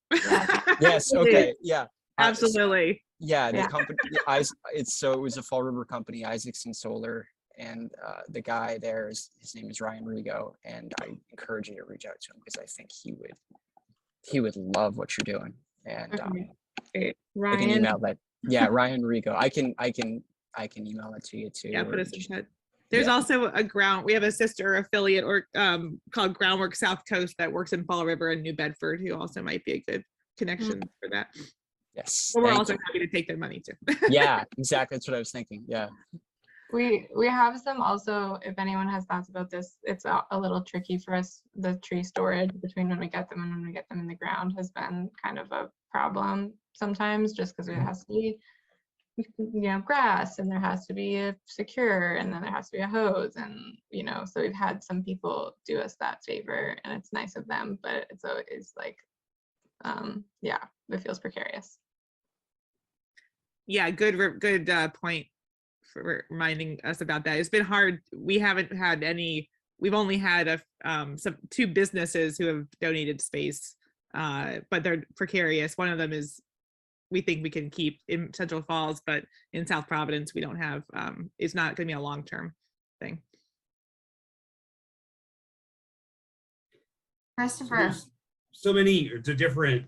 Yes. Okay. Yeah. Absolutely. Yeah. The Yeah. company, it was a Fall River company, Isaacson Solar, and the guy there his name is Ryan Rigo, and I encourage you to reach out to him because I think he would love what you're doing. And Great. I can email that. Yeah, Ryan Rigo. I can email it to you too. Yeah, or put us in just- touch. There's yeah. also we have a sister affiliate called Groundwork South Coast that works in Fall River and New Bedford, who also might be a good connection for that. Yes. But we're thank also you. happy to take their money too. Yeah, exactly. That's what I was thinking. Yeah. We have some also, if anyone has thoughts about this, it's a little tricky for us. The tree storage between when we get them and when we get them in the ground has been kind of a problem sometimes, just because it has to be, grass, and there has to be a secure, and then there has to be a hose, and so we've had some people do us that favor, and it's nice of them, but it's always like, it feels precarious. Yeah, good point for reminding us about that. It's been hard. We've only had two businesses who have donated space, but they're precarious. One of them is, we think we can keep in Central Falls, but in South Providence, we don't have, it's not going to be a long-term thing. Christopher. So many different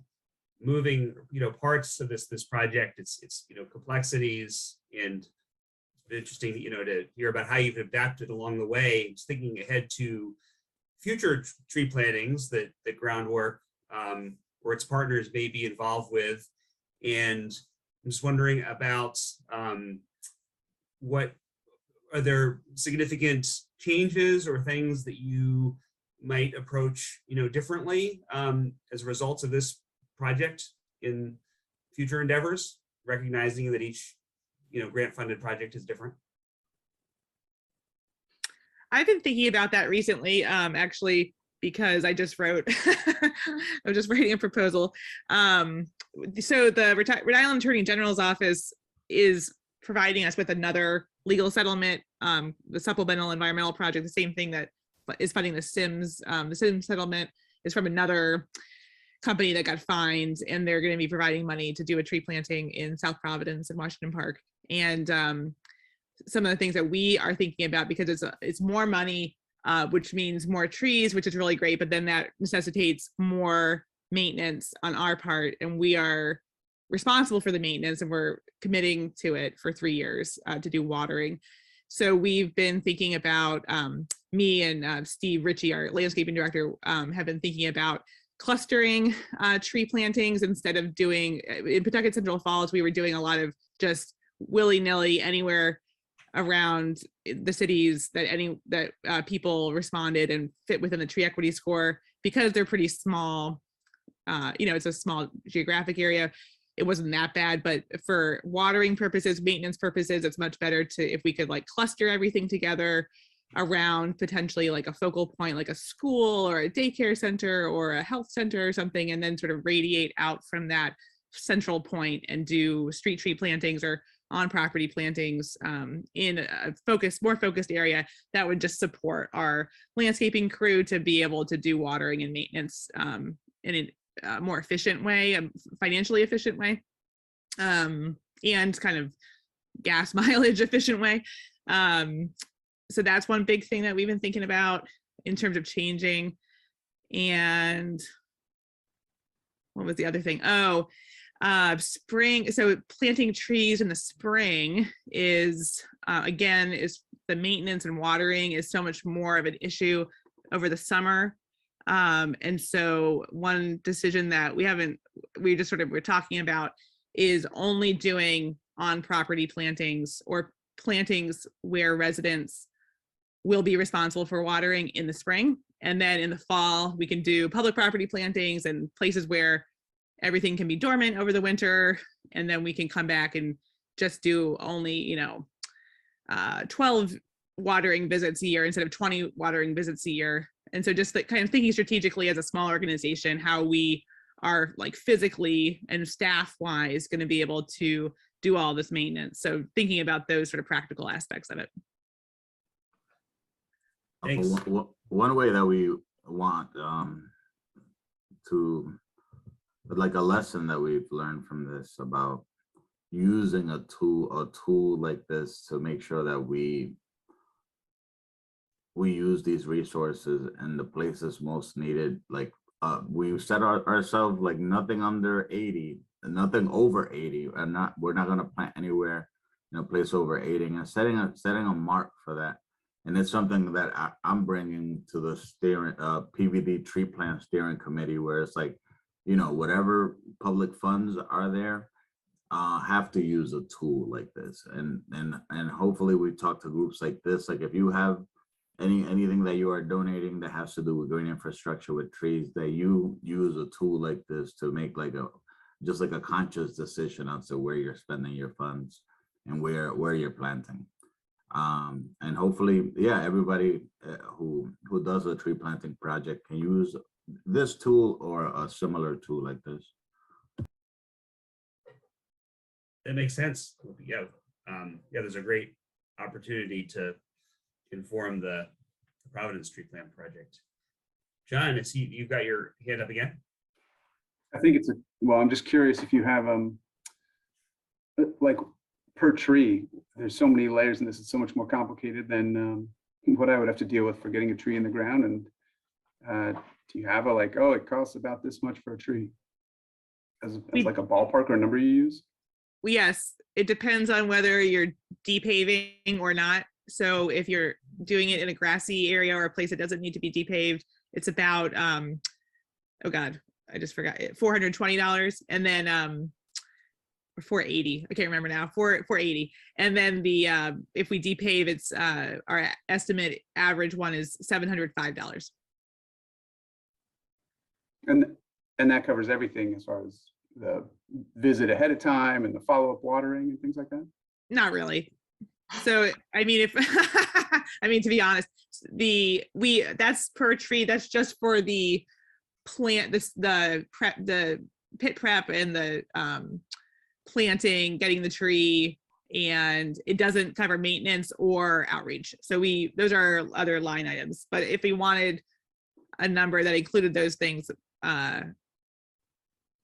moving, parts of this project. It's complexities, and interesting, to hear about how you've adapted along the way. Just thinking ahead to future tree plantings that Groundwork or its partners may be involved with. And I'm just wondering about what are there significant changes or things that you might approach, differently as a result of this project in future endeavors, recognizing that each, grant-funded project is different? I've been thinking about that recently, actually, because I just wrote, I'm just writing a proposal. So the Rhode Island Attorney General's office is providing us with another legal settlement, the supplemental environmental project, the same thing that is funding the Sims settlement is from another company that got fined, and they're going to be providing money to do a tree planting in South Providence and Washington Park. And some of the things that we are thinking about, because it's more money, which means more trees, which is really great, but then that necessitates more maintenance on our part, and we are responsible for the maintenance, and we're committing to it for 3 years to do watering. So we've been thinking about, me and Steve Ritchie, our landscaping director, have been thinking about clustering tree plantings instead of doing, in Pawtucket Central Falls, we were doing a lot of just willy-nilly anywhere around the cities that people responded and fit within the tree equity score, because they're pretty small. It's a small geographic area. It wasn't that bad, but for watering purposes, maintenance purposes, it's much better if we could cluster everything together around potentially a focal point, like a school or a daycare center or a health center or something, and then sort of radiate out from that central point and do street tree plantings or on-property plantings in a more focused area that would just support our landscaping crew to be able to do watering and maintenance in a more efficient way, a financially efficient way, and kind of gas mileage efficient way. so that's one big thing that we've been thinking about in terms of changing. And what was the other thing? Oh, spring. So planting trees in the spring is, again, is the maintenance and watering is so much more of an issue over the summer. And so one decision that we're talking about is only doing on property plantings or plantings where residents will be responsible for watering in the spring. And then in the fall, we can do public property plantings and places where everything can be dormant over the winter. And then we can come back and just do only, 12 watering visits a year instead of 20 watering visits a year. And so just kind of thinking strategically as a small organization, how we are like physically and staff wise going to be able to do all this maintenance. So thinking about those sort of practical aspects of it. Thanks. One way that we want to, like a lesson that we've learned from this about using a tool like this to make sure that we use these resources in the places most needed. Like we set ourselves like nothing under 80, nothing over 80, and we're not going to plant anywhere in a place over 80, and setting a mark for that. And it's something that I'm bringing to the steering PVD tree plant steering committee, where it's like, whatever public funds are there, have to use a tool like this. And hopefully we talk to groups like this. Like if you have anything that you are donating that has to do with green infrastructure with trees, that you use a tool like this to make just like a conscious decision as to where you're spending your funds and where you're planting. And hopefully, everybody who does a tree planting project can use this tool or a similar tool like this. That makes sense. Yeah, there's a great opportunity to inform the Providence Tree Plant Project. John, I see you've got your hand up again. I think I'm just curious if you have like per tree, there's so many layers and this is so much more complicated than what I would have to deal with for getting a tree in the ground. And do you have it costs about this much for a tree as like a ballpark or a number you use? Yes, it depends on whether you're depaving or not. So if you're doing it in a grassy area or a place that doesn't need to be depaved, it's about, oh God, I just forgot it, $420. And then, or 480, I can't remember now, 480. And then if we depave, it's our estimate average one is $705. And that covers everything as far as the visit ahead of time and the follow-up watering and things like that? Not really. So, I mean, to be honest, that's per tree, that's just for the plant, the pit prep and the planting, getting the tree, and it doesn't cover maintenance or outreach. So those are other line items. But if we wanted a number that included those things,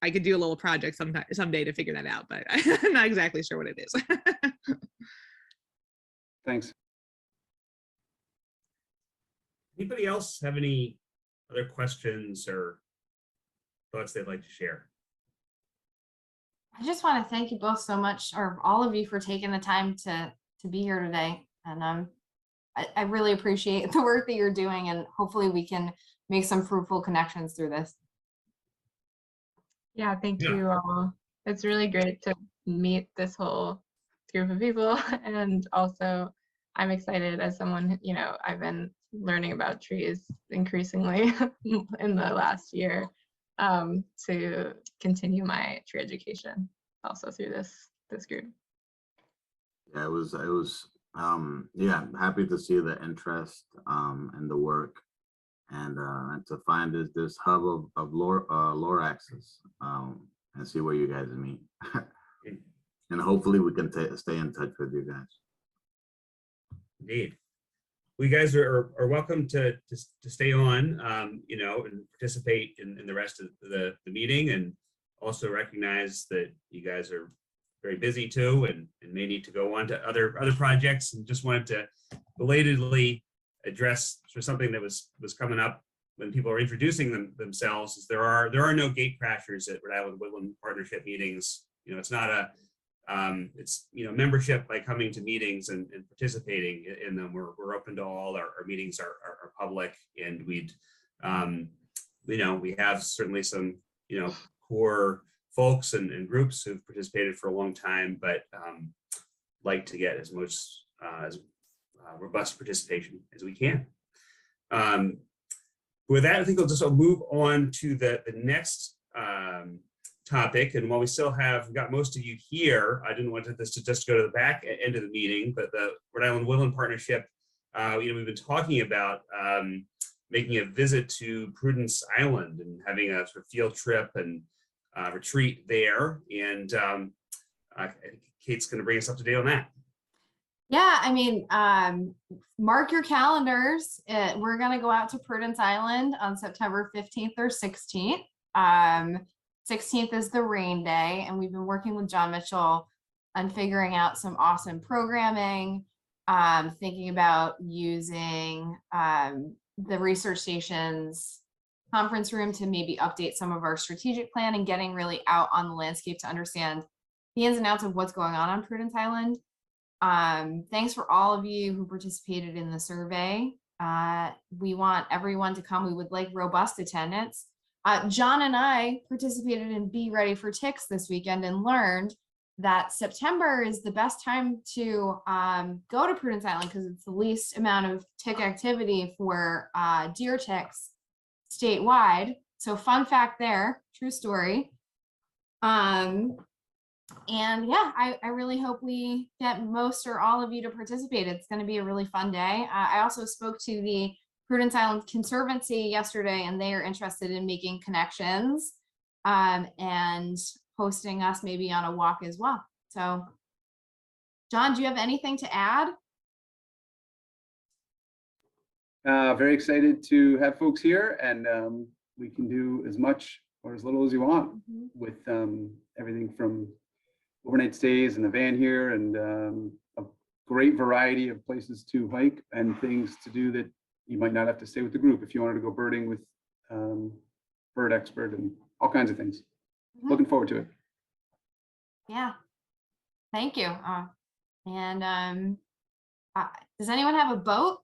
I could do a little project someday to figure that out, but I'm not exactly sure what it is. Thanks. Anybody else have any other questions or thoughts they'd like to share? I just want to thank you both so much, or all of you, for taking the time to be here today. And I really appreciate the work that you're doing, and hopefully we can make some fruitful connections through this. Yeah, thank you all. It's really great to meet this whole group of people. And also I'm excited as someone, I've been learning about trees increasingly in the last year, to continue my tree education also through this group. Yeah, it was happy to see the interest and the work, and to find this hub of lore access, and see where you guys meet. And hopefully we can stay in touch with you guys. Indeed. We guys are welcome to stay on, and participate in the rest of the meeting, and also recognize that you guys are very busy too, and may need to go on to other projects, and just wanted to belatedly address for something that was coming up when people are introducing themselves. Is there are no gate crashers at Rhode Island Woodland Partnership meetings. It's not a it's membership by coming to meetings and participating in them. We're open to all. Our meetings are public, and we have certainly some core folks and groups who've participated for a long time, but like to get as much robust participation as we can. With that, I think I'll move on to the next topic. And while we've got most of you here, I didn't want this to just go to the back end of the meeting, but the Rhode Island Woodland Partnership, we've been talking about making a visit to Prudence Island and having a sort of field trip and retreat there. And Kate's going to bring us up to date on that. Yeah, I mean, mark your calendars. We're going to go out to Prudence Island on September 15th or 16th. 16th is the rain day, and we've been working with John Mitchell on figuring out some awesome programming, thinking about using the research station's conference room to maybe update some of our strategic plan and getting really out on the landscape to understand the ins and outs of what's going on Prudence Island. Thanks for all of you who participated in the survey. We want everyone to come. We would like robust attendance. John and I participated in Be Ready for Ticks this weekend and learned that September is the best time to go to Prudence Island because it's the least amount of tick activity for deer ticks statewide. So fun fact there, true story. And yeah, I really hope we get most or all of you to participate. It's going to be a really fun day. I also spoke to the Prudence Island Conservancy yesterday, and they are interested in making connections and hosting us maybe on a walk as well. So, John, do you have anything to add? Very excited to have folks here, and we can do as much or as little as you want with everything from overnight stays in the van here and a great variety of places to hike and things to do that you might not have to stay with the group if you wanted to go birding with bird expert and all kinds of things. Looking forward to it. Yeah, thank you. And does anyone have a boat?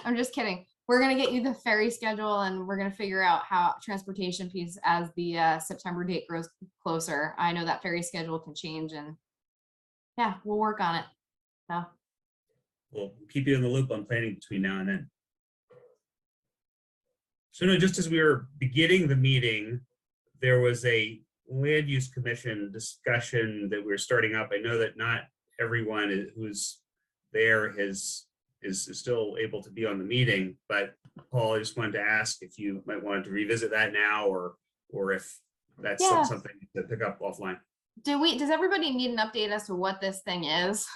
I'm just kidding. We're going to get you the ferry schedule, and we're going to figure out how transportation piece as the September date grows closer. I know that ferry schedule can change, and yeah, we'll work on it. So we'll keep you in the loop on planning between now and then. So no, just as we were beginning the meeting, there was a land use commission discussion that we're starting up. I know that not everyone who's there is still able to be on the meeting, but Paul, I just wanted to ask if you might want to revisit that now, or if that's something to pick up offline. Does everybody need an update as to what this thing is?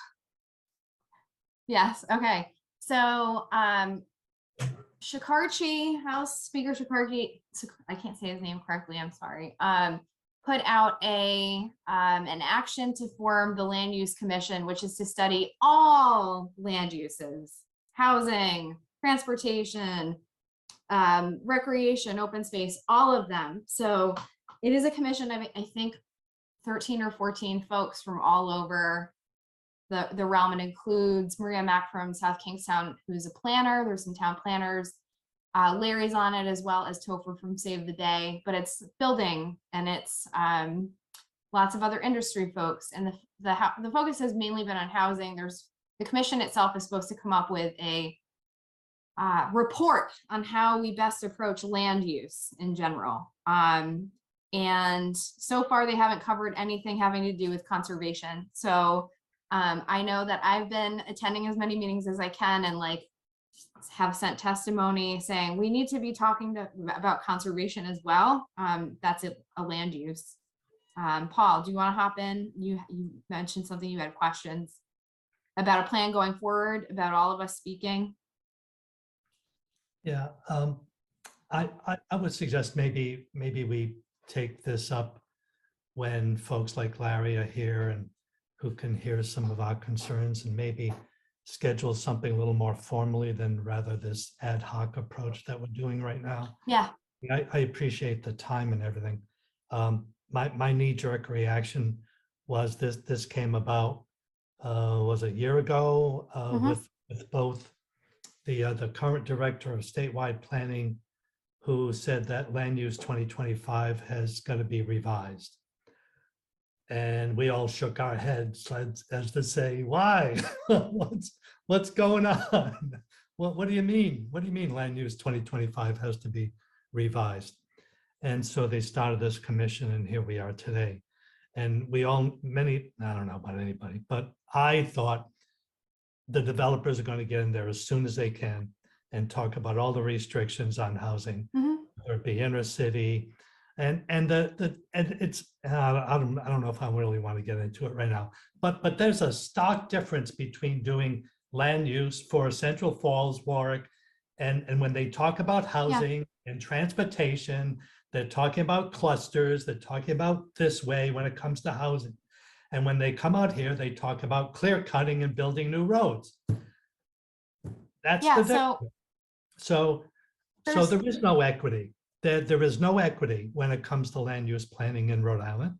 Yes, okay. So Shakarchi, House Speaker Shakarchi, I can't say his name correctly, I'm sorry, put out an action to form the Land Use Commission, which is to study all land uses, housing, transportation, recreation, open space, all of them. So it is a commission, I think 13 or 14 folks from all over the realm. It includes Maria Mack from South Kingstown, who's a planner. There's some town planners. Larry's on it, as well as Topher from Save the Day, but it's building, and it's lots of other industry folks. And the focus has mainly been on housing. The commission itself is supposed to come up with a report on how we best approach land use in general. And so far they haven't covered anything having to do with conservation. So I know that I've been attending as many meetings as I can, and have sent testimony saying we need to be talking about conservation as well. That's a land use. Paul, do you want to hop in? You mentioned something, you had questions about a plan going forward, about all of us speaking. Yeah, I would suggest maybe we take this up when folks like Larry are here and who can hear some of our concerns, and maybe schedule something a little more formally than rather this ad hoc approach that we're doing right now. Yeah. I appreciate the time and everything. My knee-jerk reaction was this came about, was a year ago, with both the current director of statewide planning, who said that land use 2025 has got to be revised. And we all shook our heads as to say, why? What's going on? What do you mean? What do you mean land use 2025 has to be revised? And so they started this commission, and here we are today. And we all, I don't know about anybody, but I thought the developers are going to get in there as soon as they can and talk about all the restrictions on housing, whether it be inner city, and it's I don't know if I really want to get into it right now, but there's a stark difference between doing land use for Central Falls, Warwick, and when they talk about housing and transportation, they're talking about clusters, they're talking about this way when it comes to housing. And when they come out here, they talk about clear cutting and building new roads. That's the difference. So there is no equity. There is no equity when it comes to land use planning in Rhode Island.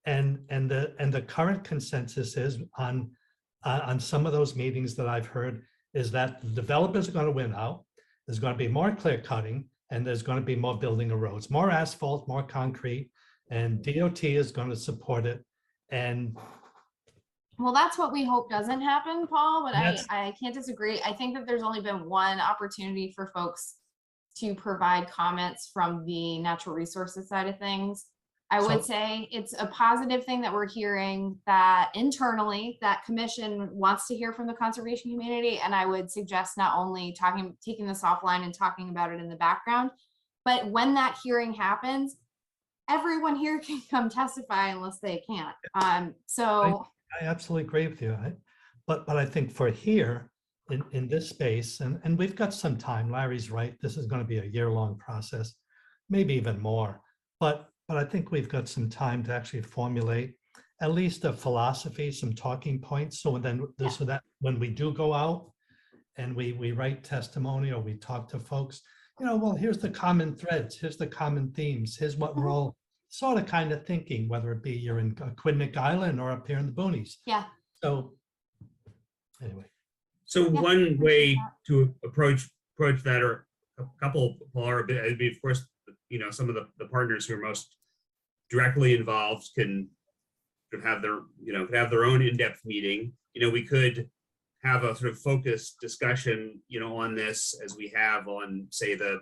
And the current consensus is on some of those meetings that I've heard is that the developers are going to win out. There's going to be more clear cutting, and there's going to be more building of roads, more asphalt, more concrete, and DOT is going to support it. And well, that's what we hope doesn't happen, Paul, but I can't disagree. I think that there's only been one opportunity for folks to provide comments from the natural resources side of things. I would say it's a positive thing that we're hearing that internally that commission wants to hear from the conservation community. And I would suggest not only taking this offline and talking about it in the background, but when that hearing happens, everyone here can come testify unless they can't. I absolutely agree with you. But I think for here in this space, and we've got some time, Larry's right, this is going to be a year-long process, maybe even more. But I think we've got some time to actually formulate at least a philosophy, some talking points. So that when we do go out and we write testimony or we talk to folks, well, here's the common threads, here's the common themes, here's what we're all sort of kind of thinking, whether it be you're in Quidnick Island or up here in the boonies. Yeah. So anyway. So one way to approach that, or a couple, Paul, it'd be, of course, some of the partners who are most directly involved can have their own in-depth meeting. We could have a sort of focused discussion, on this as we have on, say, the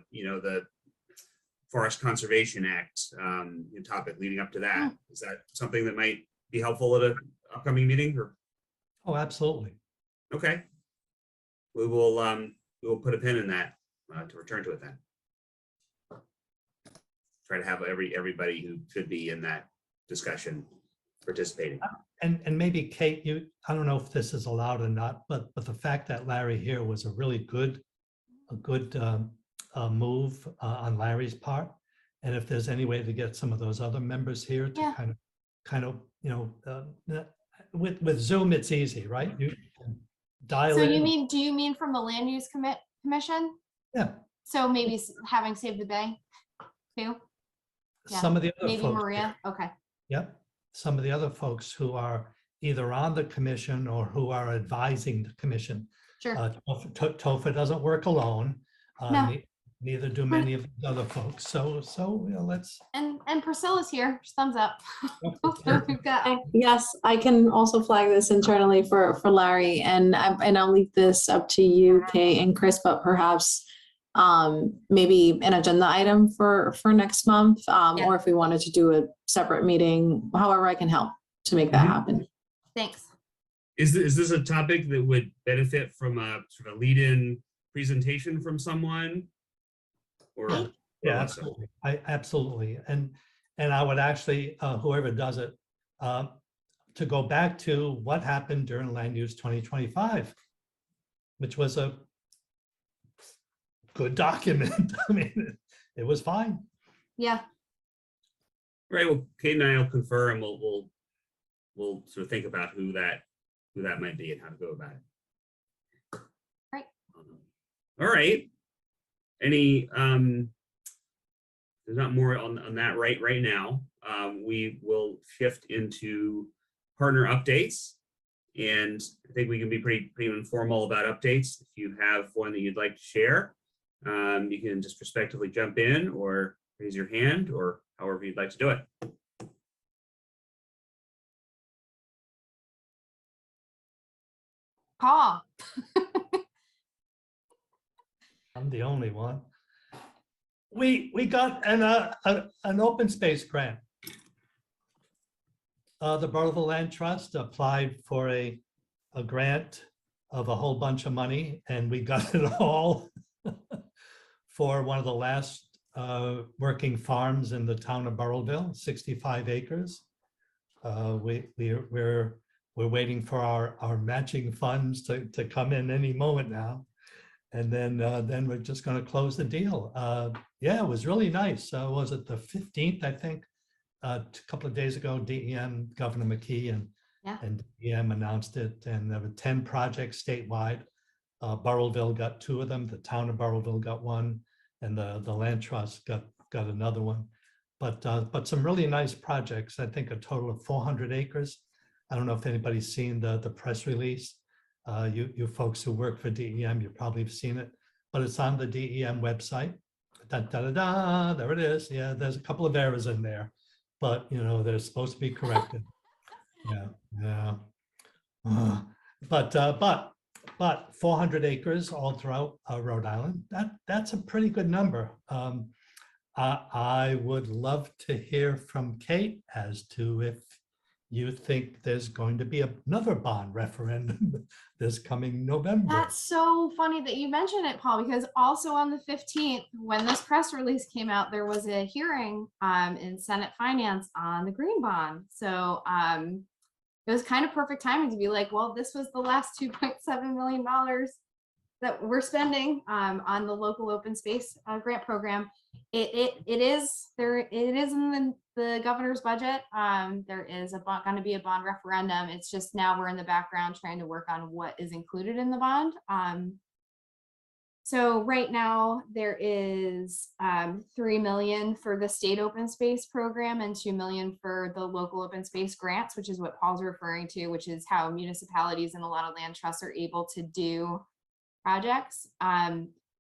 Forest Conservation Act topic leading up to that. Is that something that might be helpful at an upcoming meeting? Or? Oh, absolutely. Okay. We will put a pin in that to return to it then. Try to have everybody who could be in that discussion participating. And maybe Kate, I don't know if this is allowed or not, but the fact that Larry here was a really good move on Larry's part. And if there's any way to get some of those other members here to kind of with Zoom, it's easy, right? You can dial in. Do you mean from the land use commission? Yeah. So maybe having Save the Bay too? Yeah. Some of the other maybe folks Maria. here. Okay. Yep. Some of the other folks who are either on the commission or who are advising the commission. Sure. TOFA doesn't work alone. No. Neither do many of the other folks. So let's. And Priscilla's here. Thumbs up. We've got. Yes, I can also flag this internally for Larry, and I'll leave this up to you, Kay and Chris, but perhaps maybe an agenda item for next month, or if we wanted to do a separate meeting, however I can help to make that happen. Thanks. Is this a topic that would benefit from a sort of lead-in presentation from someone? Or yeah, absolutely. Absolutely. And I would actually, whoever does it, to go back to what happened during Land Use 2025, which was a good document. I mean, it was fine. Yeah. Right. Well, Kate and I will confer, and we'll sort of think about who that might be and how to go about it. All right. Any, there's not more on that right now. We will shift into partner updates. And I think we can be pretty informal about updates. If you have one that you'd like to share, you can just respectively jump in or raise your hand or however you'd like to do it. Paul. I'm the only one. We got an open space grant. The Bartleville Land Trust applied for a grant of a whole bunch of money, and we got it all for one of the last working farms in the town of Bartleville, 65 acres. We're waiting for our matching funds to come in any moment now. And then we're just going to close the deal. Yeah, it was really nice. Was it the 15th, I think? A couple of days ago, DEM, Governor McKee and DEM announced it, and there were 10 projects statewide. Bartleville got 2 of them, the town of Bartleville got 1, and the Land Trust got another one. But some really nice projects. I think a total of 400 acres. I don't know if anybody's seen the press release. You folks who work for DEM, you probably have seen it, but it's on the DEM website. There it is. Yeah, there's a couple of errors in there, but they're supposed to be corrected. Yeah. But 400 acres all throughout Rhode Island. That's a pretty good number. I would love to hear from Kate as to if you think there's going to be another bond referendum this coming November. That's so funny that you mentioned it, Paul, because also on the 15th, when this press release came out, there was a hearing in Senate Finance on the green bond. So it was kind of perfect timing to be like, well, this was the last $2.7 million that we're spending on the local open space grant program. It is in the governor's budget. There is going to be a bond referendum. It's just now we're in the background trying to work on what is included in the bond. So right now there is $3 million for the state open space program and $2 million for the local open space grants, which is what Paul's referring to, which is how municipalities and a lot of land trusts are able to do projects.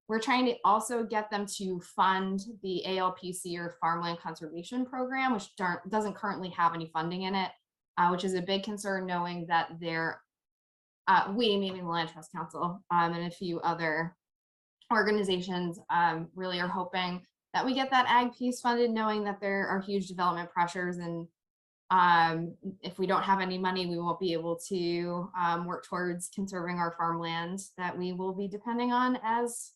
We're trying to also get them to fund the ALPC or Farmland Conservation Program, which doesn't currently have any funding in it, which is a big concern, knowing that we, meaning the Land Trust Council, and a few other organizations really are hoping that we get that ag piece funded, knowing that there are huge development pressures, and if we don't have any money, we won't be able to work towards conserving our farmland that we will be depending on as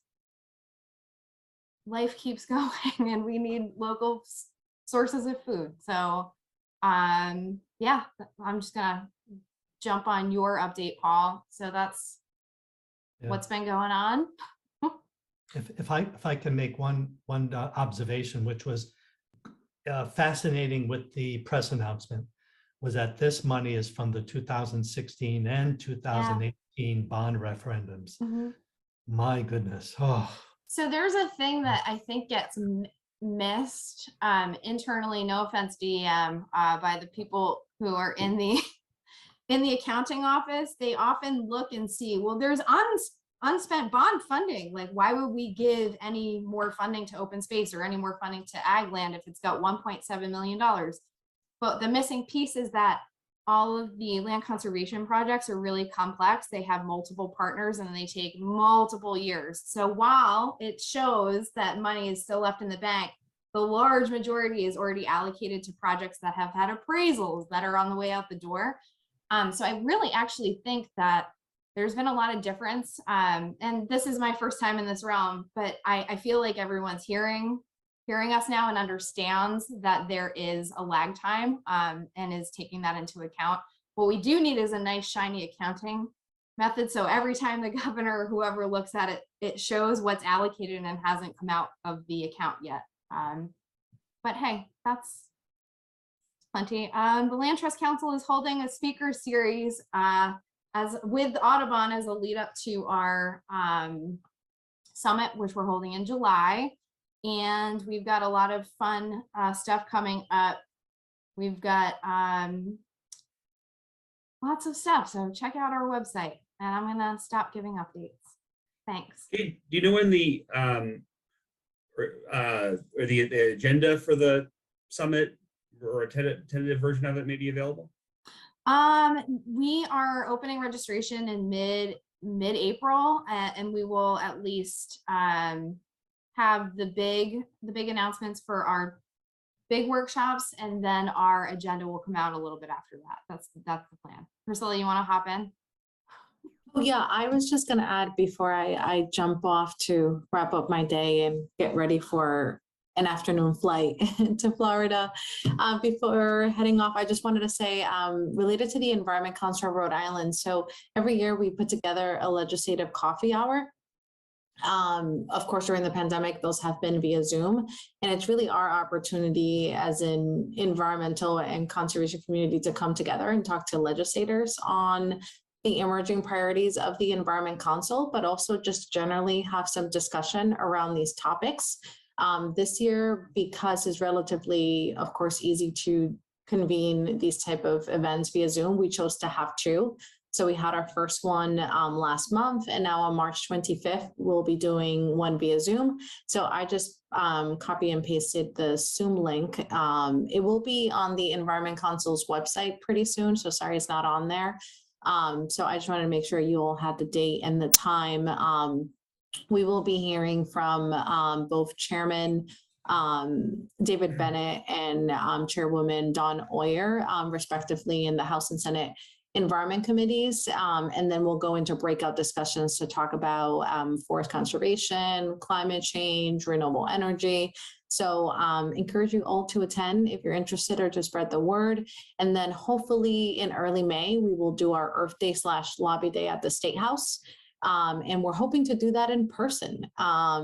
life keeps going and we need local sources of food. So yeah, I'm just gonna jump on your update, Paul. So that's what's been going on. If I can make one observation, which was fascinating with the press announcement, was that this money is from the 2016 and 2018 bond referendums. My goodness. Oh. So there's a thing that I think gets missed internally, no offense, DEM, by the people who are in the accounting office. They often look and see, well, there's unspent bond funding. Like, why would we give any more funding to open space or any more funding to ag land if it's got $1.7 million? But the missing piece is that all of the land conservation projects are really complex. They have multiple partners and they take multiple years. So while it shows that money is still left in the bank, the large majority is already allocated to projects that have had appraisals that are on the way out the door. So I really actually think that there's been a lot of difference. And this is my first time in this realm, but I feel like everyone's hearing us now and understands that there is a lag time and is taking that into account. What we do need is a nice shiny accounting method. So every time the governor or whoever looks at it, it shows what's allocated and hasn't come out of the account yet. But hey, that's plenty. The Land Trust Council is holding a speaker series as with Audubon as a lead up to our summit, which we're holding in July. And we've got a lot of fun stuff coming up. We've got lots of stuff. So check out our website, and I'm gonna stop giving updates. Thanks. Do you know when the agenda for the summit or a tentative version of it may be available? We are opening registration in mid-April, and we will at least have the big announcements for our big workshops, and then our agenda will come out a little bit after that. That's the plan. Priscilla, you want to hop in? Oh, yeah, I was just going to add before I jump off to wrap up my day and get ready for an afternoon flight to Florida. Before heading off, I just wanted to say, related to the Environment Council of Rhode Island. So every year we put together a legislative coffee hour. Of course, during the pandemic, those have been via Zoom, and it's really our opportunity as an environmental and conservation community to come together and talk to legislators on the emerging priorities of the Environment Council, but also just generally have some discussion around these topics. This year, because it's relatively, of course, easy to convene these type of events via Zoom, we chose to have two. So we had our first one last month, and now on March 25th, we'll be doing one via Zoom. So I just copy and pasted the Zoom link. It will be on the Environment Council's website pretty soon, so sorry it's not on there. So I just wanted to make sure you all had the date and the time. We will be hearing from both Chairman David Bennett and Chairwoman Dawn Oyer, respectively, in the House and Senate Environment Committees. And then we'll go into breakout discussions to talk about forest conservation, climate change, renewable energy. So encourage you all to attend if you're interested, or to spread the word. And then hopefully in early May, we will do our Earth Day / Lobby Day at the State House. And we're hoping to do that in person,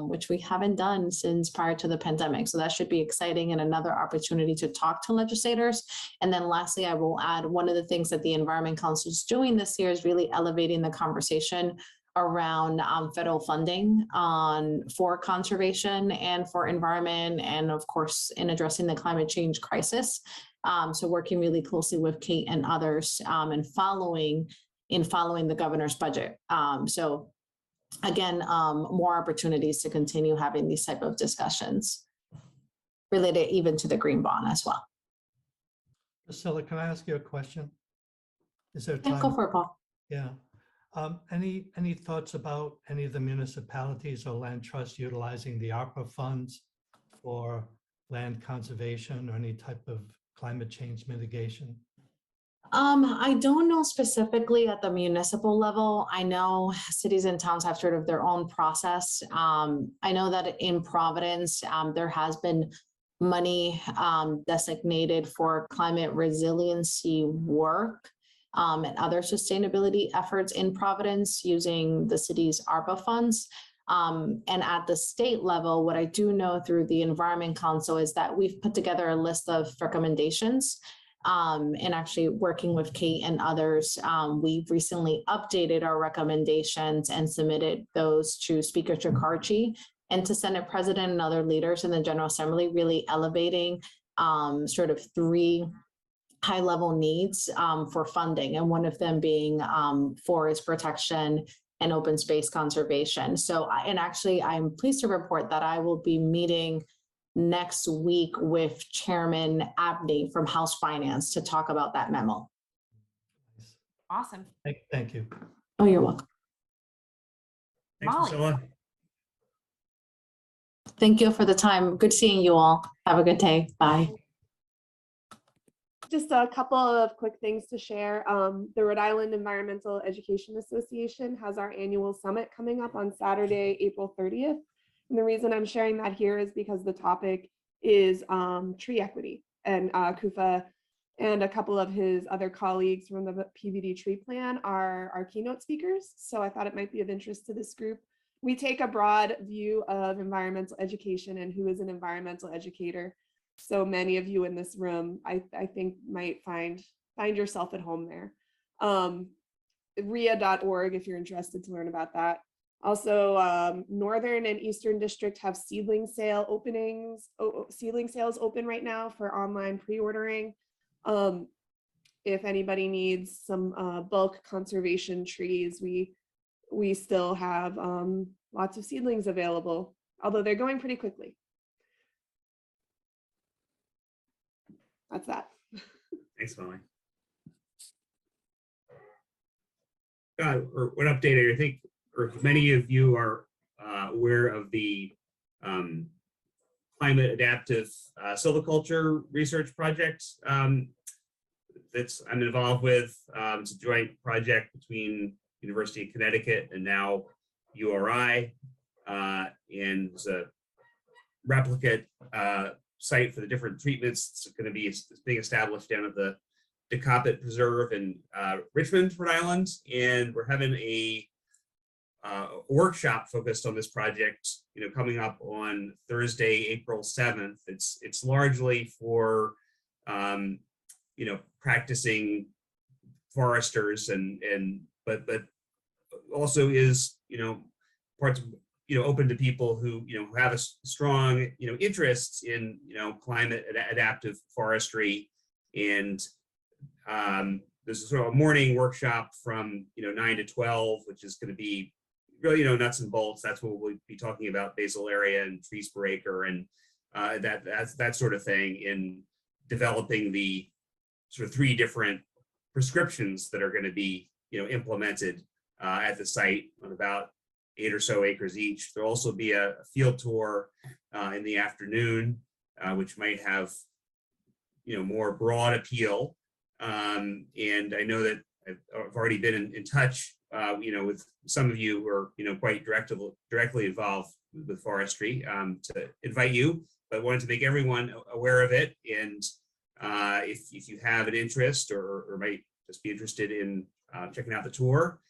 which we haven't done since prior to the pandemic. So that should be exciting and another opportunity to talk to legislators. And then lastly, I will add, one of the things that the Environment Council is doing this year is really elevating the conversation around federal funding for conservation and for environment, and of course, in addressing the climate change crisis. So working really closely with Kate and others and following the governor's budget. So again, more opportunities to continue having these type of discussions related even to the green bond as well. Priscilla, can I ask you a question? Is there Yeah, time? go for it, Paul. Yeah. Any thoughts about any of the municipalities or land trusts utilizing the ARPA funds for land conservation or any type of climate change mitigation? I don't know specifically at the municipal level. I know cities and towns have sort of their own process. I know that in Providence, there has been money designated for climate resiliency work and other sustainability efforts in Providence using the city's ARPA funds. And at the state level, what I do know through the Environment Council is that we've put together a list of recommendations. And actually working with Kate and others, we've recently updated our recommendations and submitted those to Speaker Chikarchi and to Senate President and other leaders in the General Assembly, really elevating sort of three high-level needs for funding, and one of them being forest protection and open space conservation. So, and actually, I'm pleased to report that I will be meeting next week with Chairman Abney from House Finance to talk about that memo. Awesome. Thank you. Oh, you're welcome. Thanks, Molly. Priscilla. Thank you for the time. Good seeing you all. Have a good day. Bye. Just a couple of quick things to share. The Rhode Island Environmental Education Association has our annual summit coming up on Saturday, April 30th. And the reason I'm sharing that here is because the topic is tree equity, and Kufa and a couple of his other colleagues from the PVD tree plan are our keynote speakers. So I thought it might be of interest to this group. We take a broad view of environmental education and who is an environmental educator. So many of you in this room, I think might find yourself at home there. RIA.org if you're interested to learn about that. Also, Northern and Eastern District have seedling sales open right now for online pre-ordering. If anybody needs some bulk conservation trees, we still have lots of seedlings available, although they're going pretty quickly. That's that. Thanks, Molly. Or what update I think, or many of you are aware of the climate adaptive silviculture research project that's I'm involved with. It's a joint project between University of Connecticut and now URI, and it's a replicate site for the different treatments. It's going to be being established down at the Decapit Preserve in Richmond, Rhode Island, and we're having a workshop focused on this project, coming up on Thursday, April 7th. It's largely for, practicing foresters but also is, parts, open to people who, have a strong, interests in, climate adaptive forestry. And there's a sort of a morning workshop from, 9 to 12, which is going to be really, nuts and bolts. That's what we'll be talking about: basal area and trees per acre and that sort of thing, in developing the sort of 3 different prescriptions that are going to be, implemented at the site on about 8 or so acres each. There'll also be a field tour in the afternoon, which might have, more broad appeal. And I know that I've already been in touch, with some of you who are, quite directly involved with forestry, to invite you, but wanted to make everyone aware of it. And if you have an interest or might just be interested in checking out the tour,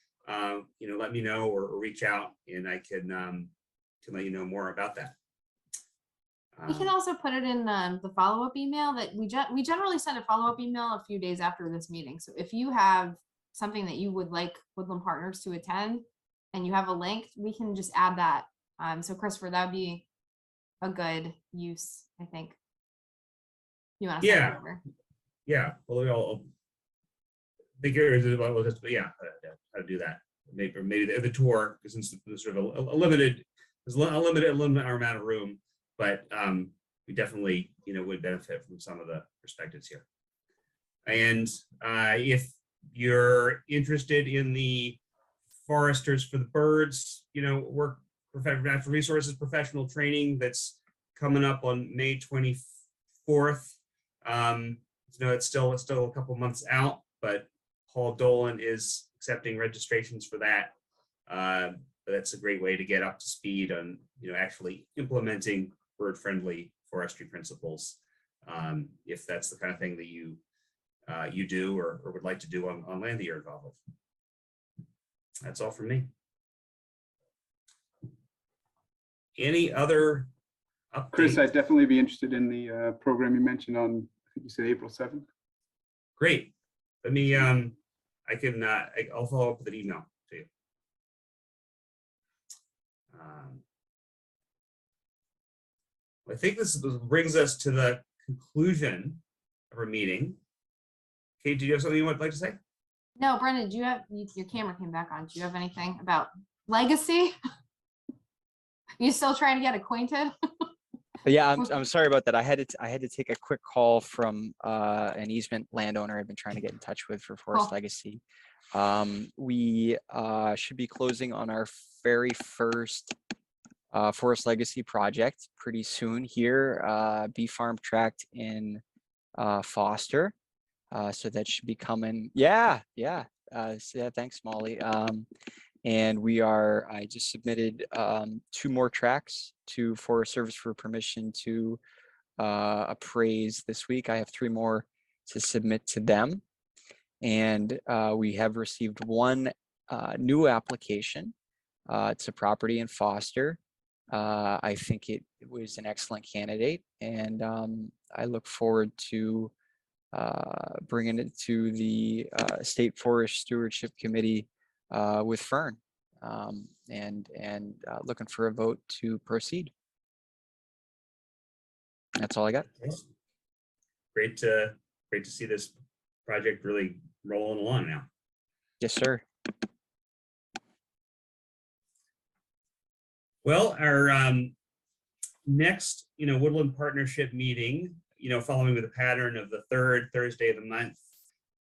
let me know or reach out, and I can let you know more about that. We can also put it in the follow-up email that we generally send a follow-up email a few days after this meeting. So if you have something that you would like Woodland Partners to attend and you have a link, we can just add that. So Christopher, that would be a good use, I think. You want to send it over? Yeah. Well, I'll be curious about just, how to do that. Maybe the tour, because since there's sort of a limited amount of room, but we definitely, would benefit from some of the perspectives here. And if you're interested in the Foresters for the Birds, work natural resources professional training that's coming up on May 24th. It's still a couple months out, but Paul Dolan is accepting registrations for that. But that's a great way to get up to speed on, actually implementing bird-friendly forestry principles, if that's the kind of thing that you do or would like to do on land that you're involved with. That's all from me. Any other updates? Chris, I'd definitely be interested in the program you mentioned on, I think you said April 7th. Great. Let me, I'll follow up with an email to you. I think this brings us to the conclusion of our meeting. Kate, do you have something you would like to say? No, Brendan, do you have, your camera came back on. Do you have anything about legacy? You still trying to get acquainted? Yeah, I'm sorry about that. I had to take a quick call from an easement landowner I've been trying to get in touch with for Forest Legacy. We should be closing on our very first Forest Legacy project pretty soon here, Bee Farm Tract in Foster. So that should be coming. Yeah. Thanks, Molly. And I just submitted 2 more tracts to Forest Service for permission to appraise this week. I have 3 more to submit to them. And we have received 1 new application. It's a property in Foster. I think it was an excellent candidate, and I look forward to bringing it to the State Forest Stewardship Committee with Fern. and looking for a vote to proceed. That's all I got. Great to see this project really rolling along now. Yes, sir. Well, our next, Woodland Partnership meeting, following with a pattern of the third Thursday of the month,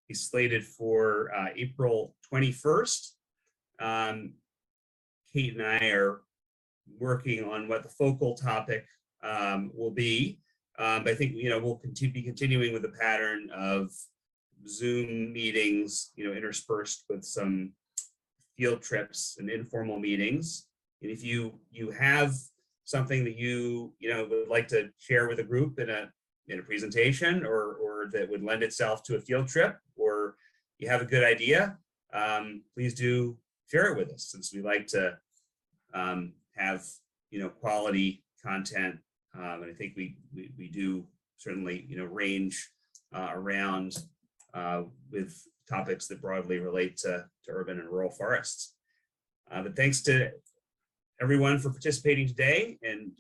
is slated for April 21st. Kate and I are working on what the focal topic will be. But I think, we'll be continuing with the pattern of Zoom meetings, interspersed with some field trips and informal meetings. And if you have something that you would like to share with a group in a presentation, or that would lend itself to a field trip, or you have a good idea, please do share it with us, since we like to have quality content. And I think we do certainly range around with topics that broadly relate to urban and rural forests. But thanks to everyone for participating today, and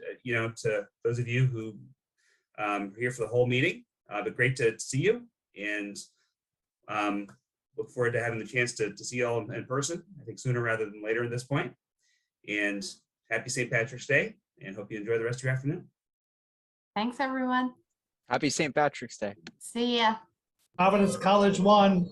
to those of you who are here for the whole meeting. But great to see you, and look forward to having the chance to see you all in person, I think sooner rather than later at this point. And happy St. Patrick's Day, and hope you enjoy the rest of your afternoon. Thanks, everyone. Happy St. Patrick's Day. See ya. Providence College won.